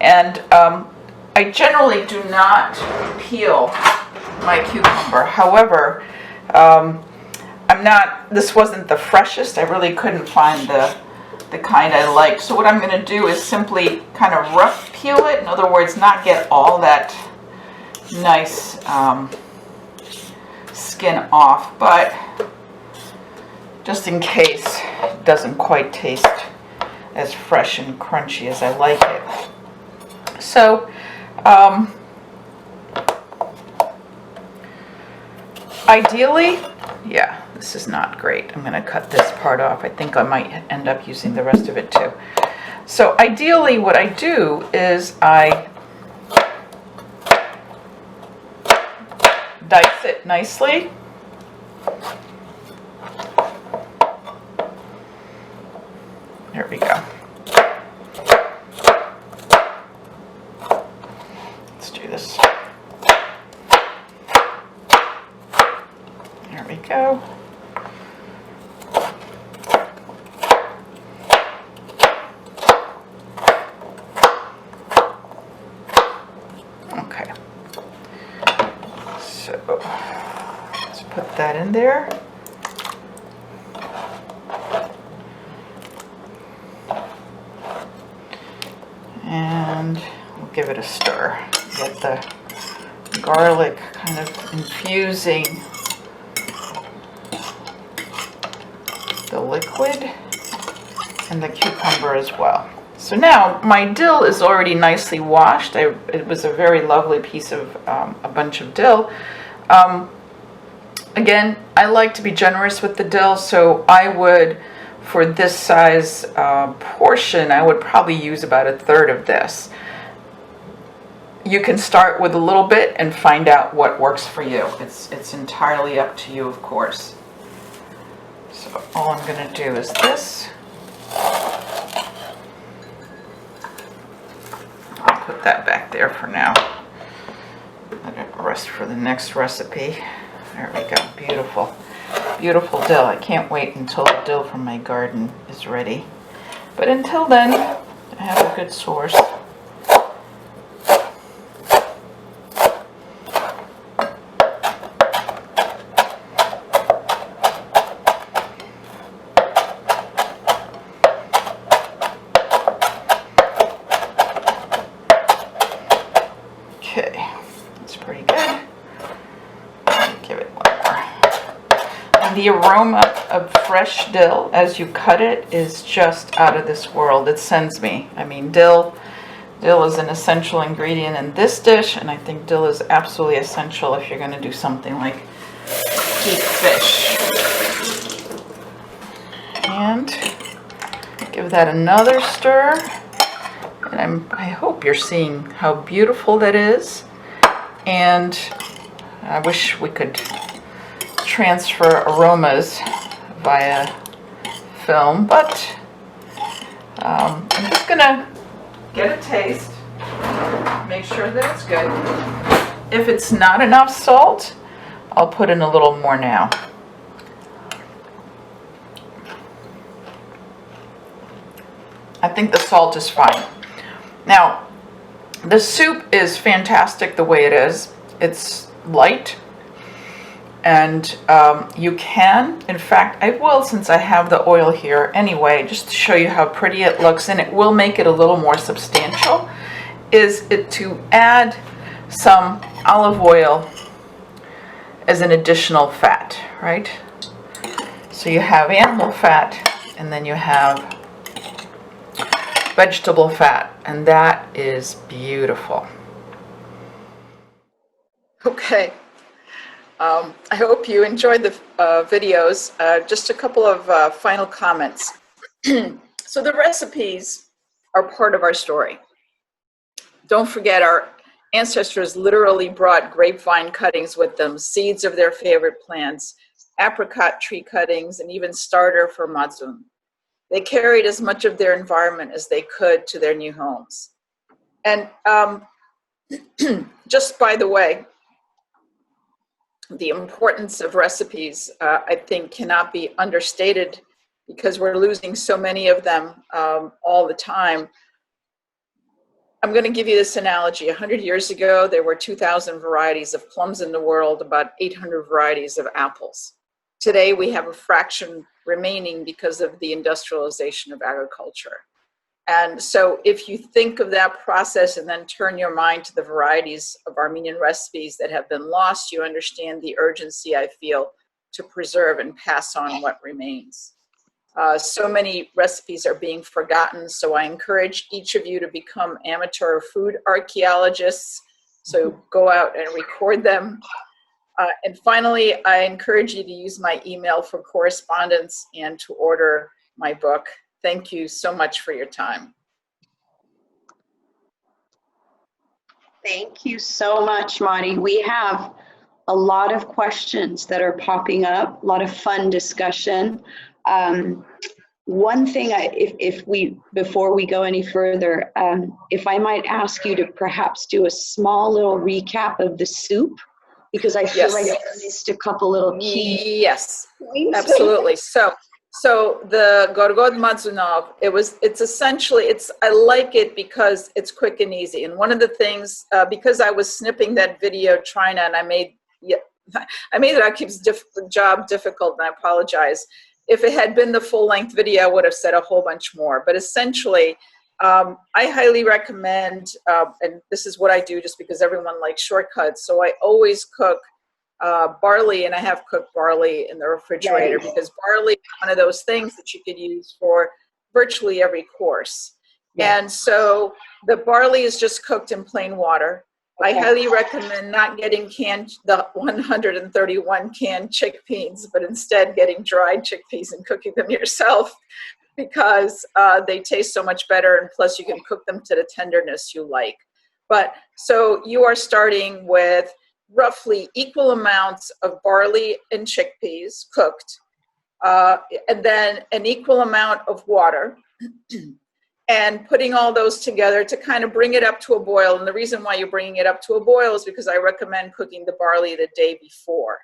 Speaker 5: And I generally do not peel my cucumber. However, this wasn't the freshest. I really couldn't find the kind I like. So what I'm going to do is simply kind of rough peel it. In other words, not get all that nice skin off, but just in case it doesn't quite taste as fresh and crunchy as I like it. So ideally, yeah, this is not great. I'm going to cut this part off. I think I might end up using the rest of it too. So ideally what I do is I dice it nicely. There we go. Let's do this. There we go. Okay. So let's put that in there. And we'll give it a stir. Get the garlic kind of infusing the liquid and the cucumber as well. So now my dill is already nicely washed. It was a very lovely piece of a bunch of dill. Again, I like to be generous with the dill, so I would, for this size portion, I would probably use about 1/3 of this. You can start with a little bit and find out what works for you. It's entirely up to you, of course. So all I'm going to do is this. I'll put that back there for now. Let it rest for the next recipe. There we go. Beautiful. Beautiful dill. I can't wait until the dill from my garden is ready. But until then, I have a good source. Okay, that's pretty good. Give it one more. And the aroma of fresh dill as you cut it is just out of this world. It sends me. I mean, dill is an essential ingredient in this dish, and I think dill is absolutely essential if you're going to do something like keep fish. And give that another stir. And I hope you're seeing how beautiful that is. And I wish we could transfer aromas via film, but I'm just gonna get a taste, make sure that it's good. If it's not enough salt, I'll put in a little more now. I think the salt is fine. Now, the soup is fantastic the way it is. It's light, and you can, in fact, I will, since I have the oil here anyway, just to show you how pretty it looks, and it will make it a little more substantial, is it to add some olive oil as an additional fat, right? So you have animal fat, and then you have vegetable fat, and that is beautiful. Okay, I hope you enjoyed the videos. Just a couple of final comments. So the recipes are part of our story. Don't forget, our ancestors literally brought grapevine cuttings with them, seeds of their favorite plants, apricot tree cuttings, and even starter for matzun. They carried as much of their environment as they could to their new homes. And just by the way, the importance of recipes, I think, cannot be understated because we're losing so many of them all the time. I'm going to give you this analogy. 100 years ago, there were 2,000 varieties of plums in the world, about 800 varieties of apples. Today, we have a fraction remaining because of the industrialization of agriculture. And so if you think of that process and then turn your mind to the varieties of Armenian recipes that have been lost, you understand the urgency I feel to preserve and pass on what remains. So many recipes are being forgotten, so I encourage each of you to become amateur food archaeologists. So go out and record them. And finally, I encourage you to use my email for correspondence and to order my book. Thank you so much for your time.
Speaker 1: Thank you so much, Mari. We have a lot of questions that are popping up, a lot of fun discussion. One thing, before we go any further, if I might ask you to perhaps do a small little recap of the soup, because I feel like I missed a couple little key points.
Speaker 5: Absolutely. So the gorgod mazunov, it's essentially, I like it because it's quick and easy. And one of the things, because I was snipping that video trying to, and I made Rakib's job difficult, and I apologize. If it had been the full-length video, I would have said a whole bunch more. But essentially, I highly recommend, and this is what I do just because everyone likes shortcuts, so I always cook barley, and I have cooked barley in the refrigerator because barley is one of those things that you could use for virtually every course. And so the barley is just cooked in plain water. I highly recommend not getting the 131 canned chickpeas, but instead getting dried chickpeas and cooking them yourself because they taste so much better, and plus you can cook them to the tenderness you like. But so you are starting with roughly equal amounts of barley and chickpeas cooked. and then an equal amount of water, and putting all those together to kind of bring it up to a boil. And the reason why you're bringing it up to a boil is because I recommend cooking the barley the day before.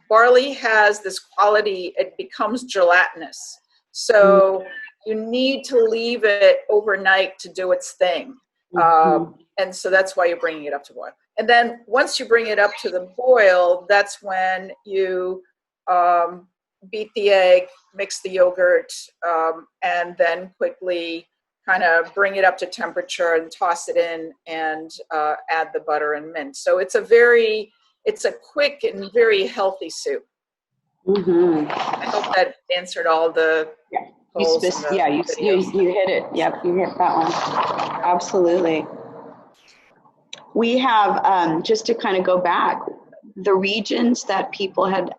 Speaker 5: Barley has this quality, it becomes gelatinous. So you need to leave it overnight to do its thing. And so that's why you're bringing it up to boil. And then once you bring it up to the boil, that's when you beat the egg, mix the yogurt, and then quickly kind of bring it up to temperature and toss it in and add the butter and mint. So it's a quick and very healthy soup. I hope that answered all the holes.
Speaker 1: You hit it. Yep, you hit that one. Absolutely. We have, just to kind of go back, the regions that people had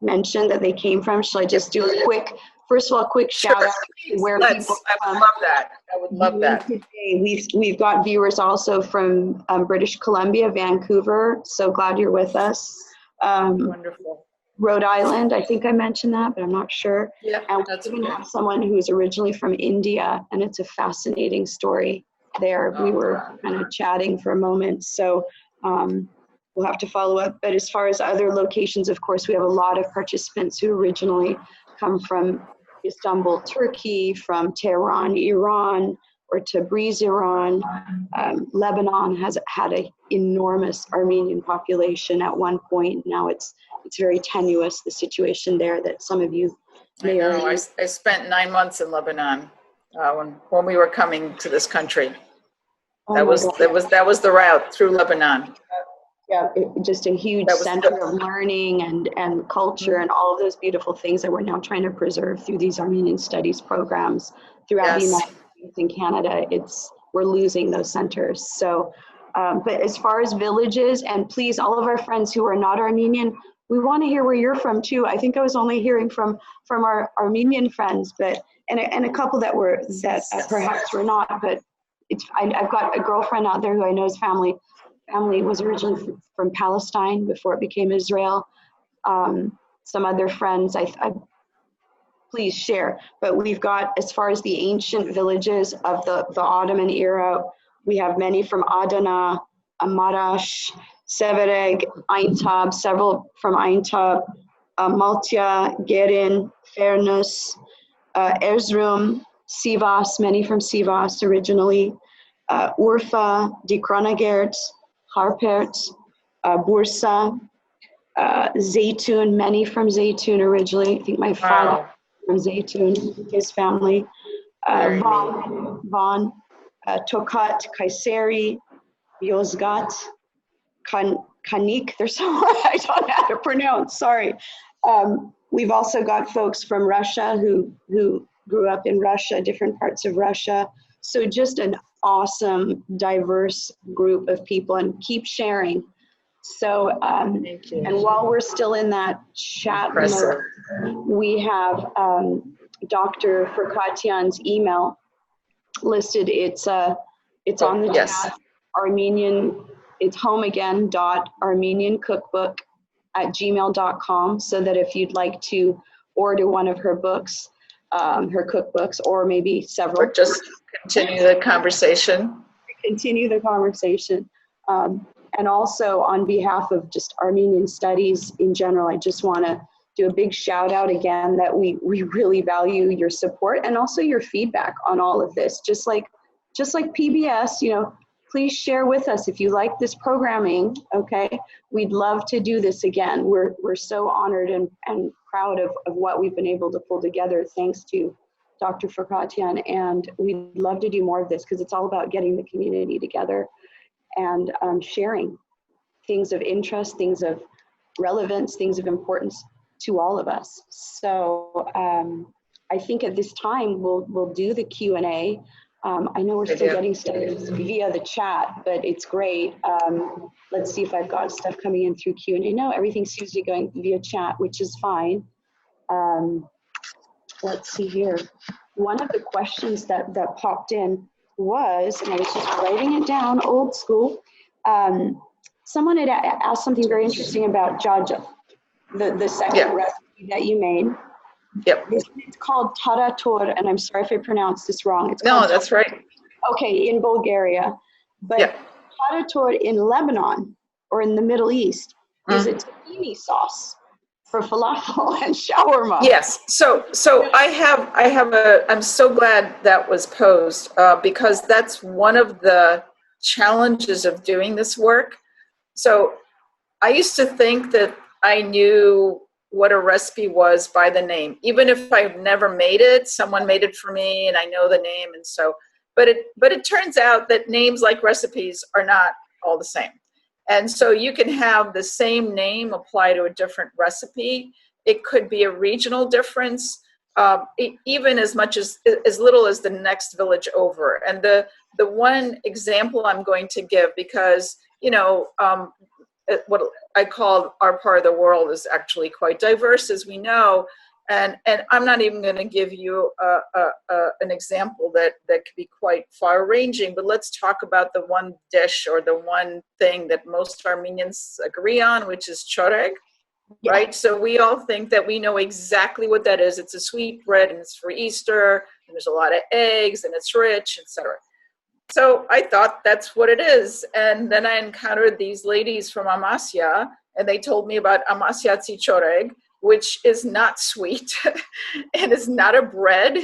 Speaker 1: mentioned that they came from. Shall I just do a quick, first of all, quick shout out to where people
Speaker 5: I would love that. I would love that.
Speaker 1: Today. We've got viewers also from British Columbia, Vancouver. So glad you're with us.
Speaker 5: Wonderful.
Speaker 1: Rhode Island, I think I mentioned that, but I'm not sure.
Speaker 5: Yeah,
Speaker 1: and we even have someone who's originally from India, and it's a fascinating story there. We were kind of chatting for a moment, so we'll have to follow up. But as far as other locations, of course, we have a lot of participants who originally come from Istanbul, Turkey, from Tehran, Iran, or Tabriz, Iran. Lebanon has had an enormous Armenian population at one point. Now it's very tenuous, the situation there that some of you may
Speaker 5: know. I spent 9 months in Lebanon when we were coming to this country. That was the route through Lebanon.
Speaker 1: Yeah, just a huge center of learning and culture and all of those beautiful things that we're now trying to preserve through these Armenian studies programs throughout the United States and Canada. We're losing those centers. So, but as far as villages, and please, all of our friends who are not Armenian, we want to hear where you're from too. I think I was only hearing from our Armenian friends, but and a couple that perhaps were not. But I've got a girlfriend out there who I know's family was originally from Palestine before it became Israel. Some other friends, I please share. But we've got, as far as the ancient villages of the Ottoman era, we have many from Adana, Marash, Severeg, Aintab, several from Aintab, Maltia, Gerin, Fernus, Erzurum, Sivas, many from Sivas originally, Urfa, Dikranagert, Harpert, Bursa, Zaytun, many from Zaytun originally. I think my father from Zaytun, his family, Van, Tokat, Kayseri, Yozgat, Kanik, there's someone I don't know how to pronounce, sorry. We've also got folks from Russia who grew up in Russia, different parts of Russia. So just an awesome, diverse group of people, and keep sharing. So, and while we're still in that chat mode, we have Dr. Furkatian's email listed. It's on the chat. Armenian, it's homeagain.armeniancookbook@gmail.com, so that if you'd like to order one of her books, her cookbooks, or maybe several.
Speaker 5: Or just continue the conversation.
Speaker 1: And also on behalf of just Armenian studies in general, I just want to do a big shout out again that we really value your support and also your feedback on all of this. Just like PBS, please share with us if you like this programming, okay? We'd love to do this again. We're so honored and proud of what we've been able to pull together thanks to Dr. Furkatian, and we'd love to do more of this because it's all about getting the community together and sharing things of interest, things of relevance, things of importance to all of us. So I think at this time we'll do the Q&A. I know we're still getting stuff via the chat, but it's great. Let's see if I've got stuff coming in through Q&A. No, everything seems to be going via chat, which is fine. Let's see here. One of the questions that popped in was, and I was just writing it down, old school. Someone had asked something very interesting about Jaja, the second recipe that you made.
Speaker 5: Yep.
Speaker 1: It's called tarator, and I'm sorry if I pronounced this wrong. It's
Speaker 5: No,
Speaker 1: called
Speaker 5: that's right.
Speaker 1: Okay, in Bulgaria. But tarator in Lebanon or in the Middle East is a tahini sauce for falafel and shawarma.
Speaker 5: Yes. So I'm so glad that was posed because that's one of the challenges of doing this work. So I used to think that I knew what a recipe was by the name, even if I've never made it. Someone made it for me, and I know the name, and so. But it turns out that names like recipes are not all the same, and so you can have the same name apply to a different recipe. It could be a regional difference, even as much as little as the next village over. And the one example I'm going to give, because what I call our part of the world is actually quite diverse, as we know. And I'm not even going to give you an example that could be quite far-ranging, but let's talk about the one dish or the one thing that most Armenians agree on, which is choreg, right? So we all think that we know exactly what that is. It's a sweet bread, and it's for Easter, and there's a lot of eggs, and it's rich, etc. So I thought that's what it is. And then I encountered these ladies from Amasya, and they told me about Amasyatsi choreg, which is not sweet and it's not a bread.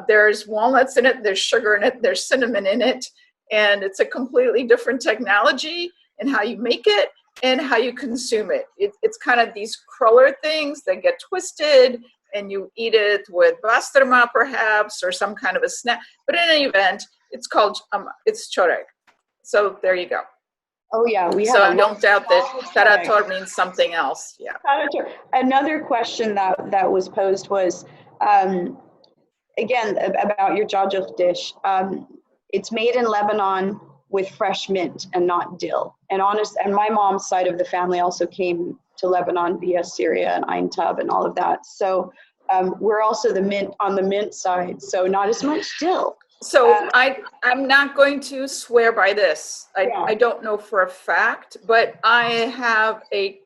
Speaker 5: There's walnuts in it, there's sugar in it, there's cinnamon in it, and it's a completely different technology in how you make it and how you consume it. It's kind of these cruller things that get twisted, and you eat it with bastarma perhaps, or some kind of a snack. But in any event, it's called, it's choreg. So there you go.
Speaker 1: Oh yeah,
Speaker 5: so I don't doubt that tarator means something else. Yeah.
Speaker 1: Another question that was posed was, again, about your jajouh dish. It's made in Lebanon with fresh mint and not dill. And my mom's side of the family also came to Lebanon via Syria and Ain Tab and all of that. So we're also on the mint side, so not as much dill.
Speaker 5: So I'm not going to swear by this. I don't know for a fact, but I have a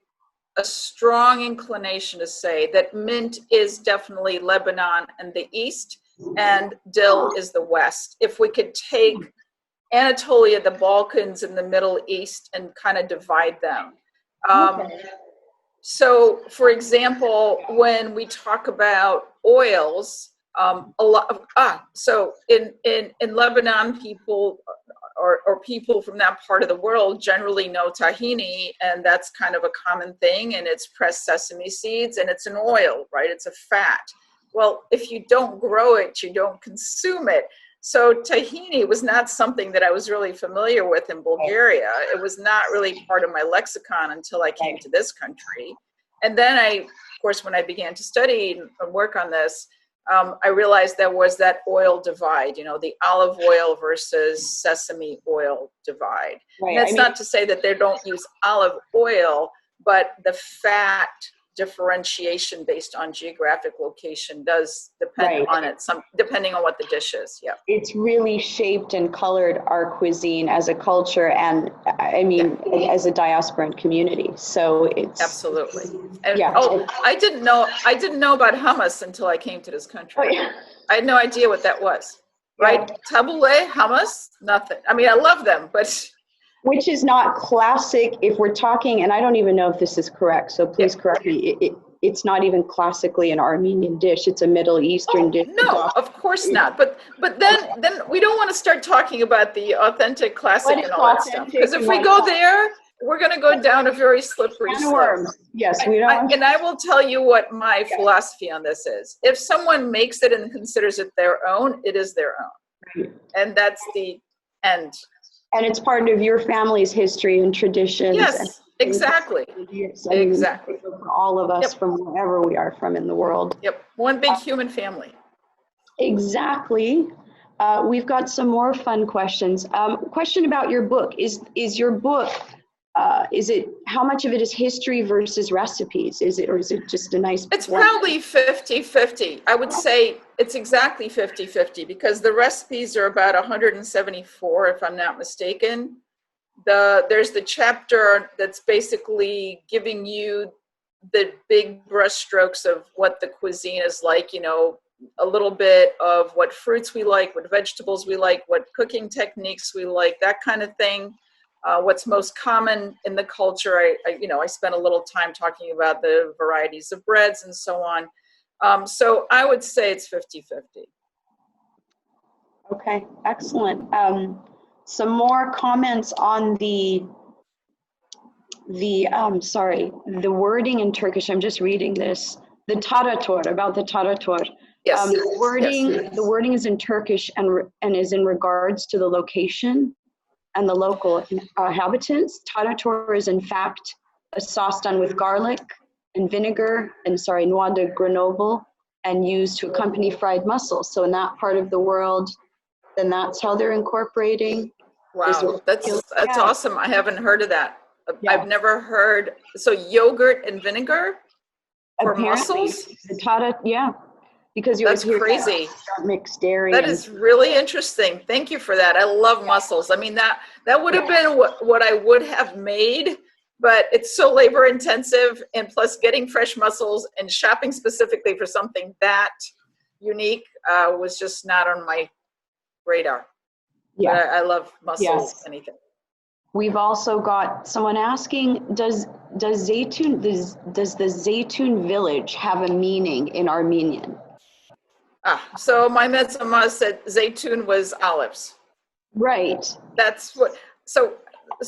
Speaker 5: strong inclination to say that mint is definitely Lebanon and the East, and dill is the West. If we could take Anatolia, the Balkans, and the Middle East and kind of divide them. So, for example, when we talk about oils, so in Lebanon, people or people from that part of the world generally know tahini, and that's kind of a common thing, and it's pressed sesame seeds, and it's an oil, right? It's a fat. Well, if you don't grow it, you don't consume it. So tahini was not something that I was really familiar with in Bulgaria. It was not really part of my lexicon until I came to this country. And then of course, when I began to study and work on this, I realized there was that oil divide, the olive oil versus sesame oil divide. Right. And that's not to say that they don't use olive oil, but the fat differentiation based on geographic location does depend on it, depending on what the dish is. Yeah.
Speaker 1: It's really shaped and colored our cuisine as a culture, and as a diaspora and community. So it's
Speaker 5: absolutely. And, I didn't know about hummus until I came to this country. I had no idea what that was. Right? Tabbouleh, hummus, nothing. I mean, I love them, but
Speaker 1: which is not classic if we're talking, and I don't even know if this is correct, so please correct me. It's not even classically an Armenian dish. It's a Middle Eastern dish.
Speaker 5: No, of course not. But then we don't want to start talking about the authentic classic and all that stuff. Because if we go there, we're going to go down a very slippery slope.
Speaker 1: Yes, we don't.
Speaker 5: And I will tell you what my philosophy on this is. If someone makes it and considers it their own, it is their own. Right. And that's the end.
Speaker 1: And it's part of your family's history and traditions.
Speaker 5: Yes, exactly. Exactly.
Speaker 1: For all of us from wherever we are from in the world.
Speaker 5: Yep, one big human family.
Speaker 1: Exactly. We've got some more fun questions. Question about your book. Is your book, how much of it is history versus recipes? Or is it just a nice?
Speaker 5: It's probably 50-50. I would say it's exactly 50-50 because the recipes are about 174, if I'm not mistaken. There's the chapter that's basically giving you the big brushstrokes of what the cuisine is like, you know, a little bit of what fruits we like, what vegetables we like, what cooking techniques we like, that kind of thing. What's most common in the culture. I spent a little time talking about the varieties of breads and so on. So I would say it's 50-50.
Speaker 1: Okay, excellent. Some more comments on the wording in Turkish. I'm just reading this. The tarator, about the tarator.
Speaker 5: Yes.
Speaker 1: The wording is in Turkish and is in regards to the location and the local inhabitants. Tarator is in fact a sauce done with garlic and vinegar and noix de Grenoble and used to accompany fried mussels. So in that part of the world, then that's how they're incorporating.
Speaker 5: Wow, that's awesome. I haven't heard of that. Yeah. I've never heard. So yogurt and vinegar for mussels?
Speaker 1: Because
Speaker 5: that's crazy.
Speaker 1: Mixed dairy.
Speaker 5: That is really interesting. Thank you for that. I love mussels. I mean, that would have been what I would have made, but it's so labor intensive, and plus getting fresh mussels and shopping specifically for something that unique was just not on my radar. Yeah, but I love mussels. Anything.
Speaker 1: We've also got someone asking, does the Zeytun village have a meaning in Armenian?
Speaker 5: So my metzama said Zeytun was olives.
Speaker 1: Right.
Speaker 5: That's what. So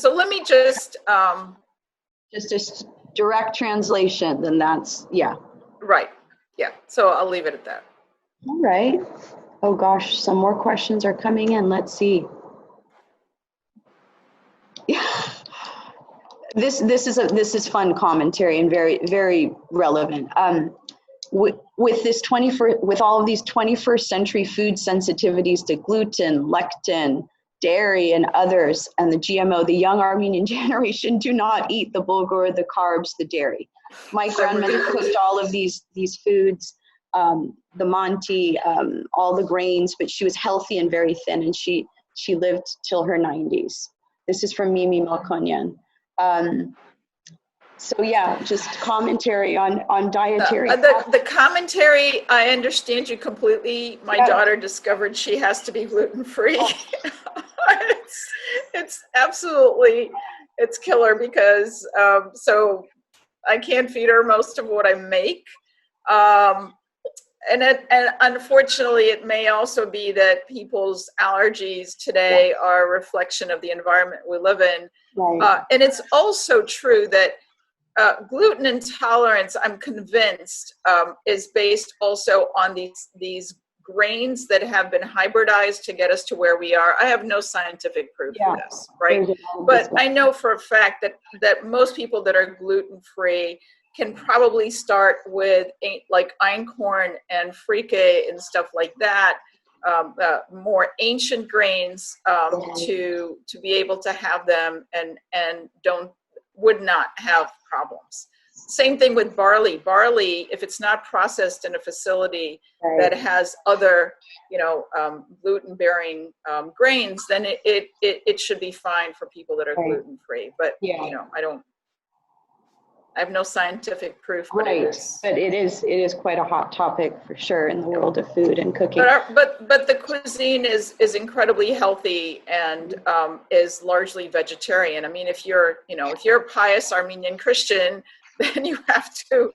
Speaker 5: let me just
Speaker 1: a direct translation. Then that's
Speaker 5: Right. Yeah. So I'll leave it at that.
Speaker 1: All right. Oh gosh, some more questions are coming in. Let's see. This is fun commentary and very, very relevant. With all of these 21st century food sensitivities to gluten, lectin, dairy, and others, and the GMO, the young Armenian generation do not eat the bulgur, the carbs, the dairy. My grandmother cooked all of these foods, the manti, all the grains, but she was healthy and very thin, and she lived till her 90s. This is from Mimi Melkonyan. Just commentary on dietary.
Speaker 5: The commentary, I understand you completely. My daughter discovered she has to be gluten-free. It's absolutely, it's killer because so I can't feed her most of what I make. And unfortunately, it may also be that people's allergies today are a reflection of the environment we live in. Right. And it's also true that gluten intolerance, I'm convinced, is based also on these grains that have been hybridized to get us to where we are. I have no scientific proof for this, right? But I know for a fact that most people that are gluten-free can probably start with like einkorn and frike and stuff like that, more ancient grains to be able to have them and would not have problems. Same thing with barley. Barley, if it's not processed in a facility that has other, gluten-bearing grains, then it should be fine for people that are gluten-free. But I have no scientific proof, but it is.
Speaker 1: But it is quite a hot topic for sure in the world of food and cooking.
Speaker 5: But the cuisine is incredibly healthy and is largely vegetarian. I mean, if you're a pious Armenian Christian, then you have to,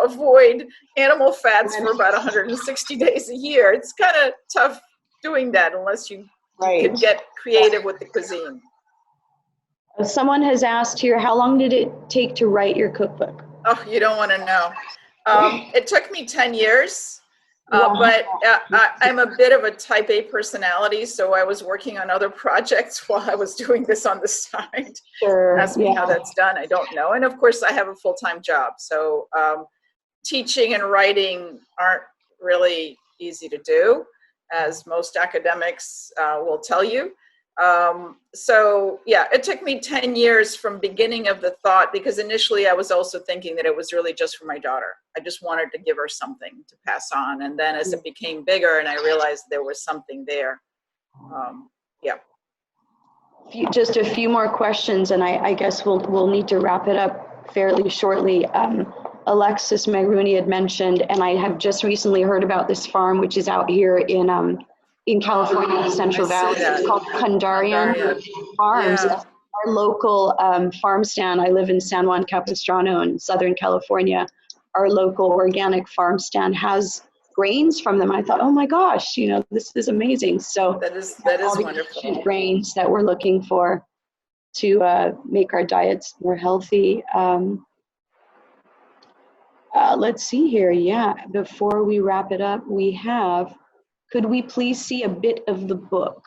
Speaker 5: avoid animal fats for about 160 days a year. It's kind of tough doing that unless you can get creative with the cuisine.
Speaker 1: Someone has asked here, how long did it take to write your cookbook?
Speaker 5: Oh, you don't want to know. It took me 10 years, but I'm a bit of a type A personality, so I was working on other projects while I was doing this on the side.
Speaker 1: Sure.
Speaker 5: Ask me how that's done. I don't know. And of course, I have a full-time job, so teaching and writing aren't really easy to do, as most academics will tell you. It took me 10 years from beginning of the thought, because initially I was also thinking that it was really just for my daughter. I just wanted to give her something to pass on. And then as it became bigger and I realized there was something there.
Speaker 1: Just a few more questions, and I guess we'll need to wrap it up fairly shortly. Alexis Megruni had mentioned, and I have just recently heard about this farm, which is out here in California, Central Valley. It's called Kundarian Farms.
Speaker 5: Yeah.
Speaker 1: Our local farm stand, I live in San Juan Capistrano in Southern California. Our local organic farm stand has grains from them. I thought, oh my gosh, you know, this is amazing. So
Speaker 5: that is wonderful.
Speaker 1: Grains that we're looking for to make our diets more healthy. Let's see here. Yeah, before we wrap it up, we have, could we please see a bit of the book?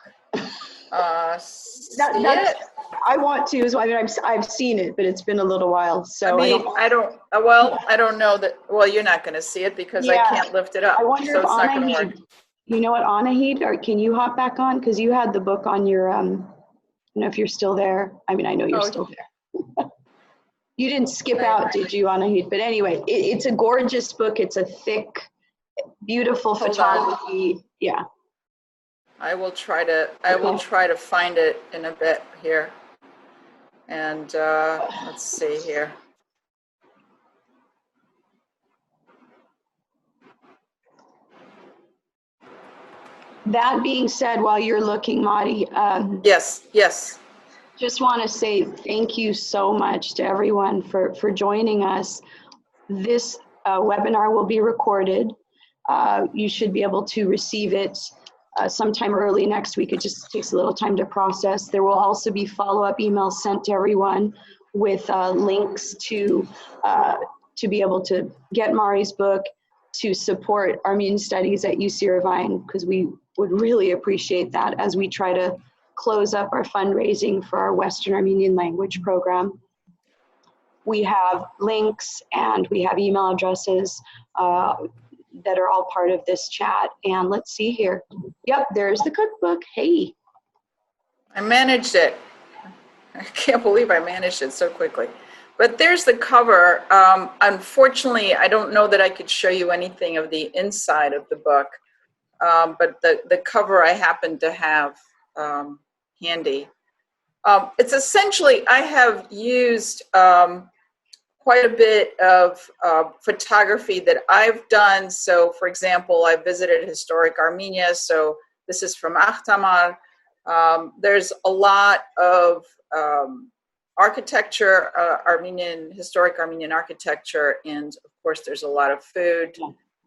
Speaker 1: I want to as well. I mean, I've seen it, but it's been a little while. So
Speaker 5: I don't know that. Well, you're not going to see it because I can't lift it up.
Speaker 1: I wonder
Speaker 5: so
Speaker 1: if
Speaker 5: it's not going to work.
Speaker 1: You know what, Anahid, or can you hop back on? Because you had the book on your, I don't know if you're still there. I mean, I know you're still there. You didn't skip out, did you, Anahid? But anyway, it's a gorgeous book. It's a thick, beautiful photography. Yeah.
Speaker 5: I will try to find it in a bit here. And let's see here.
Speaker 1: That being said, while you're looking, Madi.
Speaker 5: Yes.
Speaker 1: Just want to say thank you so much to everyone for joining us. This webinar will be recorded. You should be able to receive it sometime early next week. It just takes a little time to process. There will also be follow-up emails sent to everyone with links to be able to get Mari's book, to support Armenian Studies at UC Irvine, because we would really appreciate that as we try to close up our fundraising for our Western Armenian language program. We have links and we have email addresses that are all part of this chat. And let's see here. Yep, there's the cookbook. Hey.
Speaker 5: I managed it. I can't believe I managed it so quickly. But there's the cover. Unfortunately, I don't know that I could show you anything of the inside of the book. But the cover I happen to have handy. It's essentially, I have used quite a bit of photography that I've done. So for example, I visited historic Armenia. So this is from Akhtamar. There's a lot of architecture, historic Armenian architecture, and of course there's a lot of food.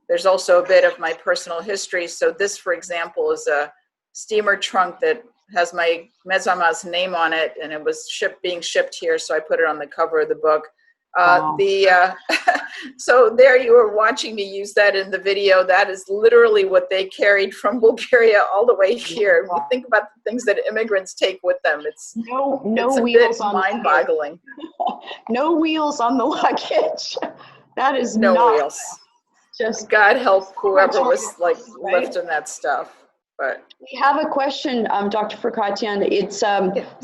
Speaker 5: There's also a bit of my personal history. So this, for example, is a steamer trunk that has my mezama's name on it, and it was being shipped here, so I put it on the cover of the book. Wow. So there you were watching me use that in the video. That is literally what they carried from Bulgaria all the way here. Wow. You think about the things that immigrants take with them. It's
Speaker 1: no
Speaker 5: it's
Speaker 1: wheels
Speaker 5: on mind-boggling.
Speaker 1: No wheels on the luggage. That is
Speaker 5: no
Speaker 1: not
Speaker 5: wheels.
Speaker 1: Just
Speaker 5: God help whoever was like lifting that stuff. But
Speaker 1: we have a question, Dr. Frikatian. It's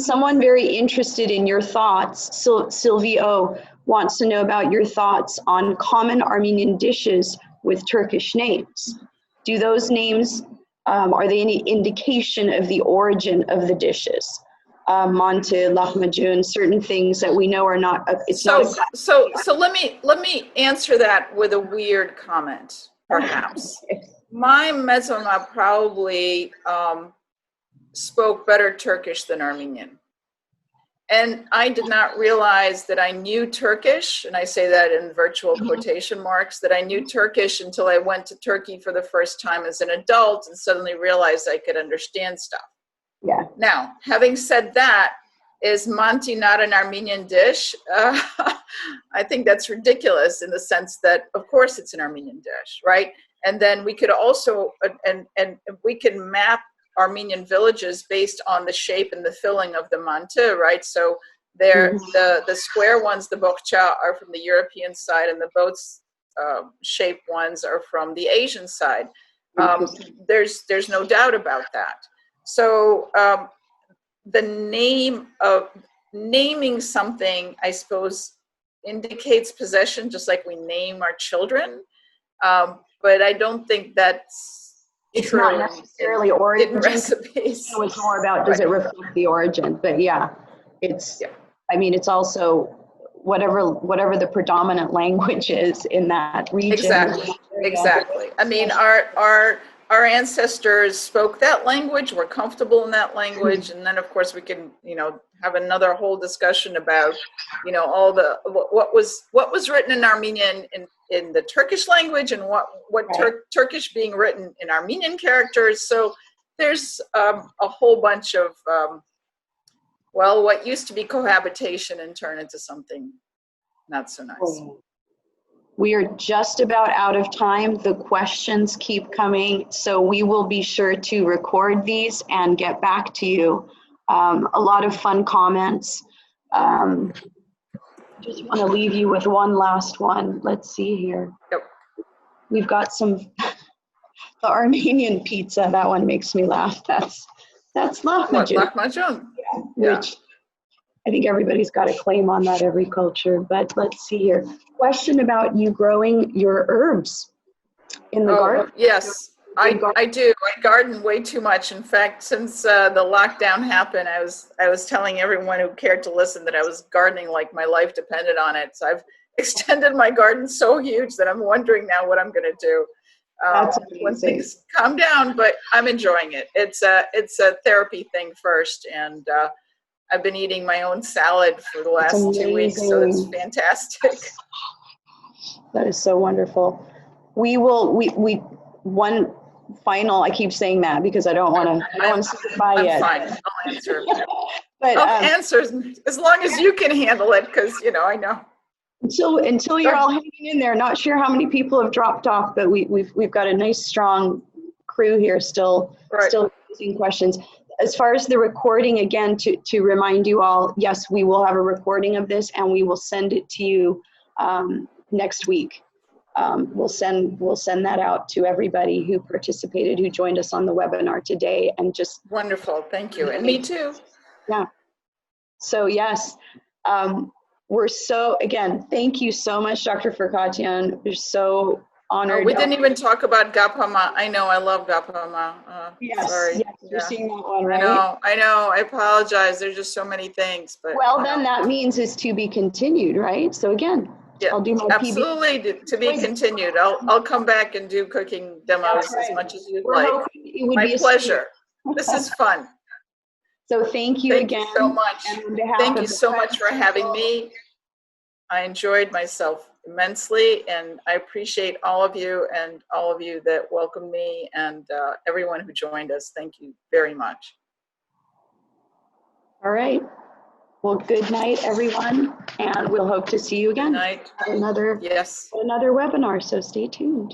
Speaker 1: someone very interested in your thoughts. Sylvie O wants to know about your thoughts on common Armenian dishes with Turkish names. Do those names, are they any indication of the origin of the dishes? Mante, lahmacun, certain things that we know are not.
Speaker 5: So let me answer that with a weird comment, perhaps. My mezoma probably spoke better Turkish than Armenian. And I did not realize that I knew Turkish, and I say that in virtual quotation marks, that I knew Turkish until I went to Turkey for the first time as an adult and suddenly realized I could understand stuff.
Speaker 1: Yeah.
Speaker 5: Now, having said that, is manti not an Armenian dish? I think that's ridiculous in the sense that, of course, it's an Armenian dish, right? And then we could also, and we can map Armenian villages based on the shape and the filling of the mantı, right? So they're, the square ones, the bokcha, are from the European side, and the boats shaped ones are from the Asian side. There's no doubt about that. So the name of naming something, I suppose, indicates possession, just like we name our children. But I don't think that's
Speaker 1: it's not necessarily origin
Speaker 5: recipes.
Speaker 1: So it's more about does it reflect the origin? But yeah, it's. I mean, it's also whatever the predominant language is in that region.
Speaker 5: Exactly. I mean, our ancestors spoke that language, were comfortable in that language, and then of course we can, have another whole discussion about, all the what was written in Armenian in the Turkish language, and what Turkish being written in Armenian characters. So there's a whole bunch of what used to be cohabitation and turn into something not so nice.
Speaker 1: We are just about out of time. The questions keep coming, so we will be sure to record these and get back to you. A lot of fun comments. Just want to leave you with one last one. Let's see here.
Speaker 5: Yep.
Speaker 1: We've got some, the Armenian pizza. That one makes me laugh. That's lahmacun.
Speaker 5: Lahmacun.
Speaker 1: Yeah, which I think everybody's got a claim on that, every culture. But let's see here. Question about you growing your herbs in the garden.
Speaker 5: Yes, I do. I garden way too much. In fact, since the lockdown happened, I was telling everyone who cared to listen that I was gardening like my life depended on it. So I've extended my garden so huge that I'm wondering now what I'm going to do when things calm down. But I'm enjoying it. It's a therapy thing first, and I've been eating my own salad for the last 2 weeks, so it's fantastic.
Speaker 1: That is so wonderful. We one final, I keep saying that because I don't want to say goodbye yet.
Speaker 5: I'm fine, I'll answer.
Speaker 1: But
Speaker 5: I'll answer as long as you can handle it, because, I know.
Speaker 1: Until you're all hanging in there, not sure how many people have dropped off, but we've got a nice, strong crew here still using questions. As far as the recording, again, to remind you all, yes, we will have a recording of this and we will send it to you next week. We'll send that out to everybody who participated, who joined us on the webinar today, and just
Speaker 5: wonderful. Thank you. And me too.
Speaker 1: Yeah. So yes, thank you so much, Dr. Ferkatian. We're so honored.
Speaker 5: We didn't even talk about Gapama. I know, I love Gapama.
Speaker 1: Yes,
Speaker 5: sorry.
Speaker 1: Yes, you're seeing that one, right?
Speaker 5: I know. I apologize. There's just so many things. But
Speaker 1: then that means is to be continued, right? So again, I'll do my
Speaker 5: absolutely to be continued. I'll come back and do cooking demos as much as you'd like. My pleasure. This is fun.
Speaker 1: So thank you again.
Speaker 5: Thank you so much. Thank you so much for having me. I enjoyed myself immensely, and I appreciate all of you and all of you that welcomed me, and everyone who joined us. Thank you very much.
Speaker 1: All right. Well, good night, everyone, and we'll hope to see you again.
Speaker 5: Good night.
Speaker 1: Another webinar, so stay tuned.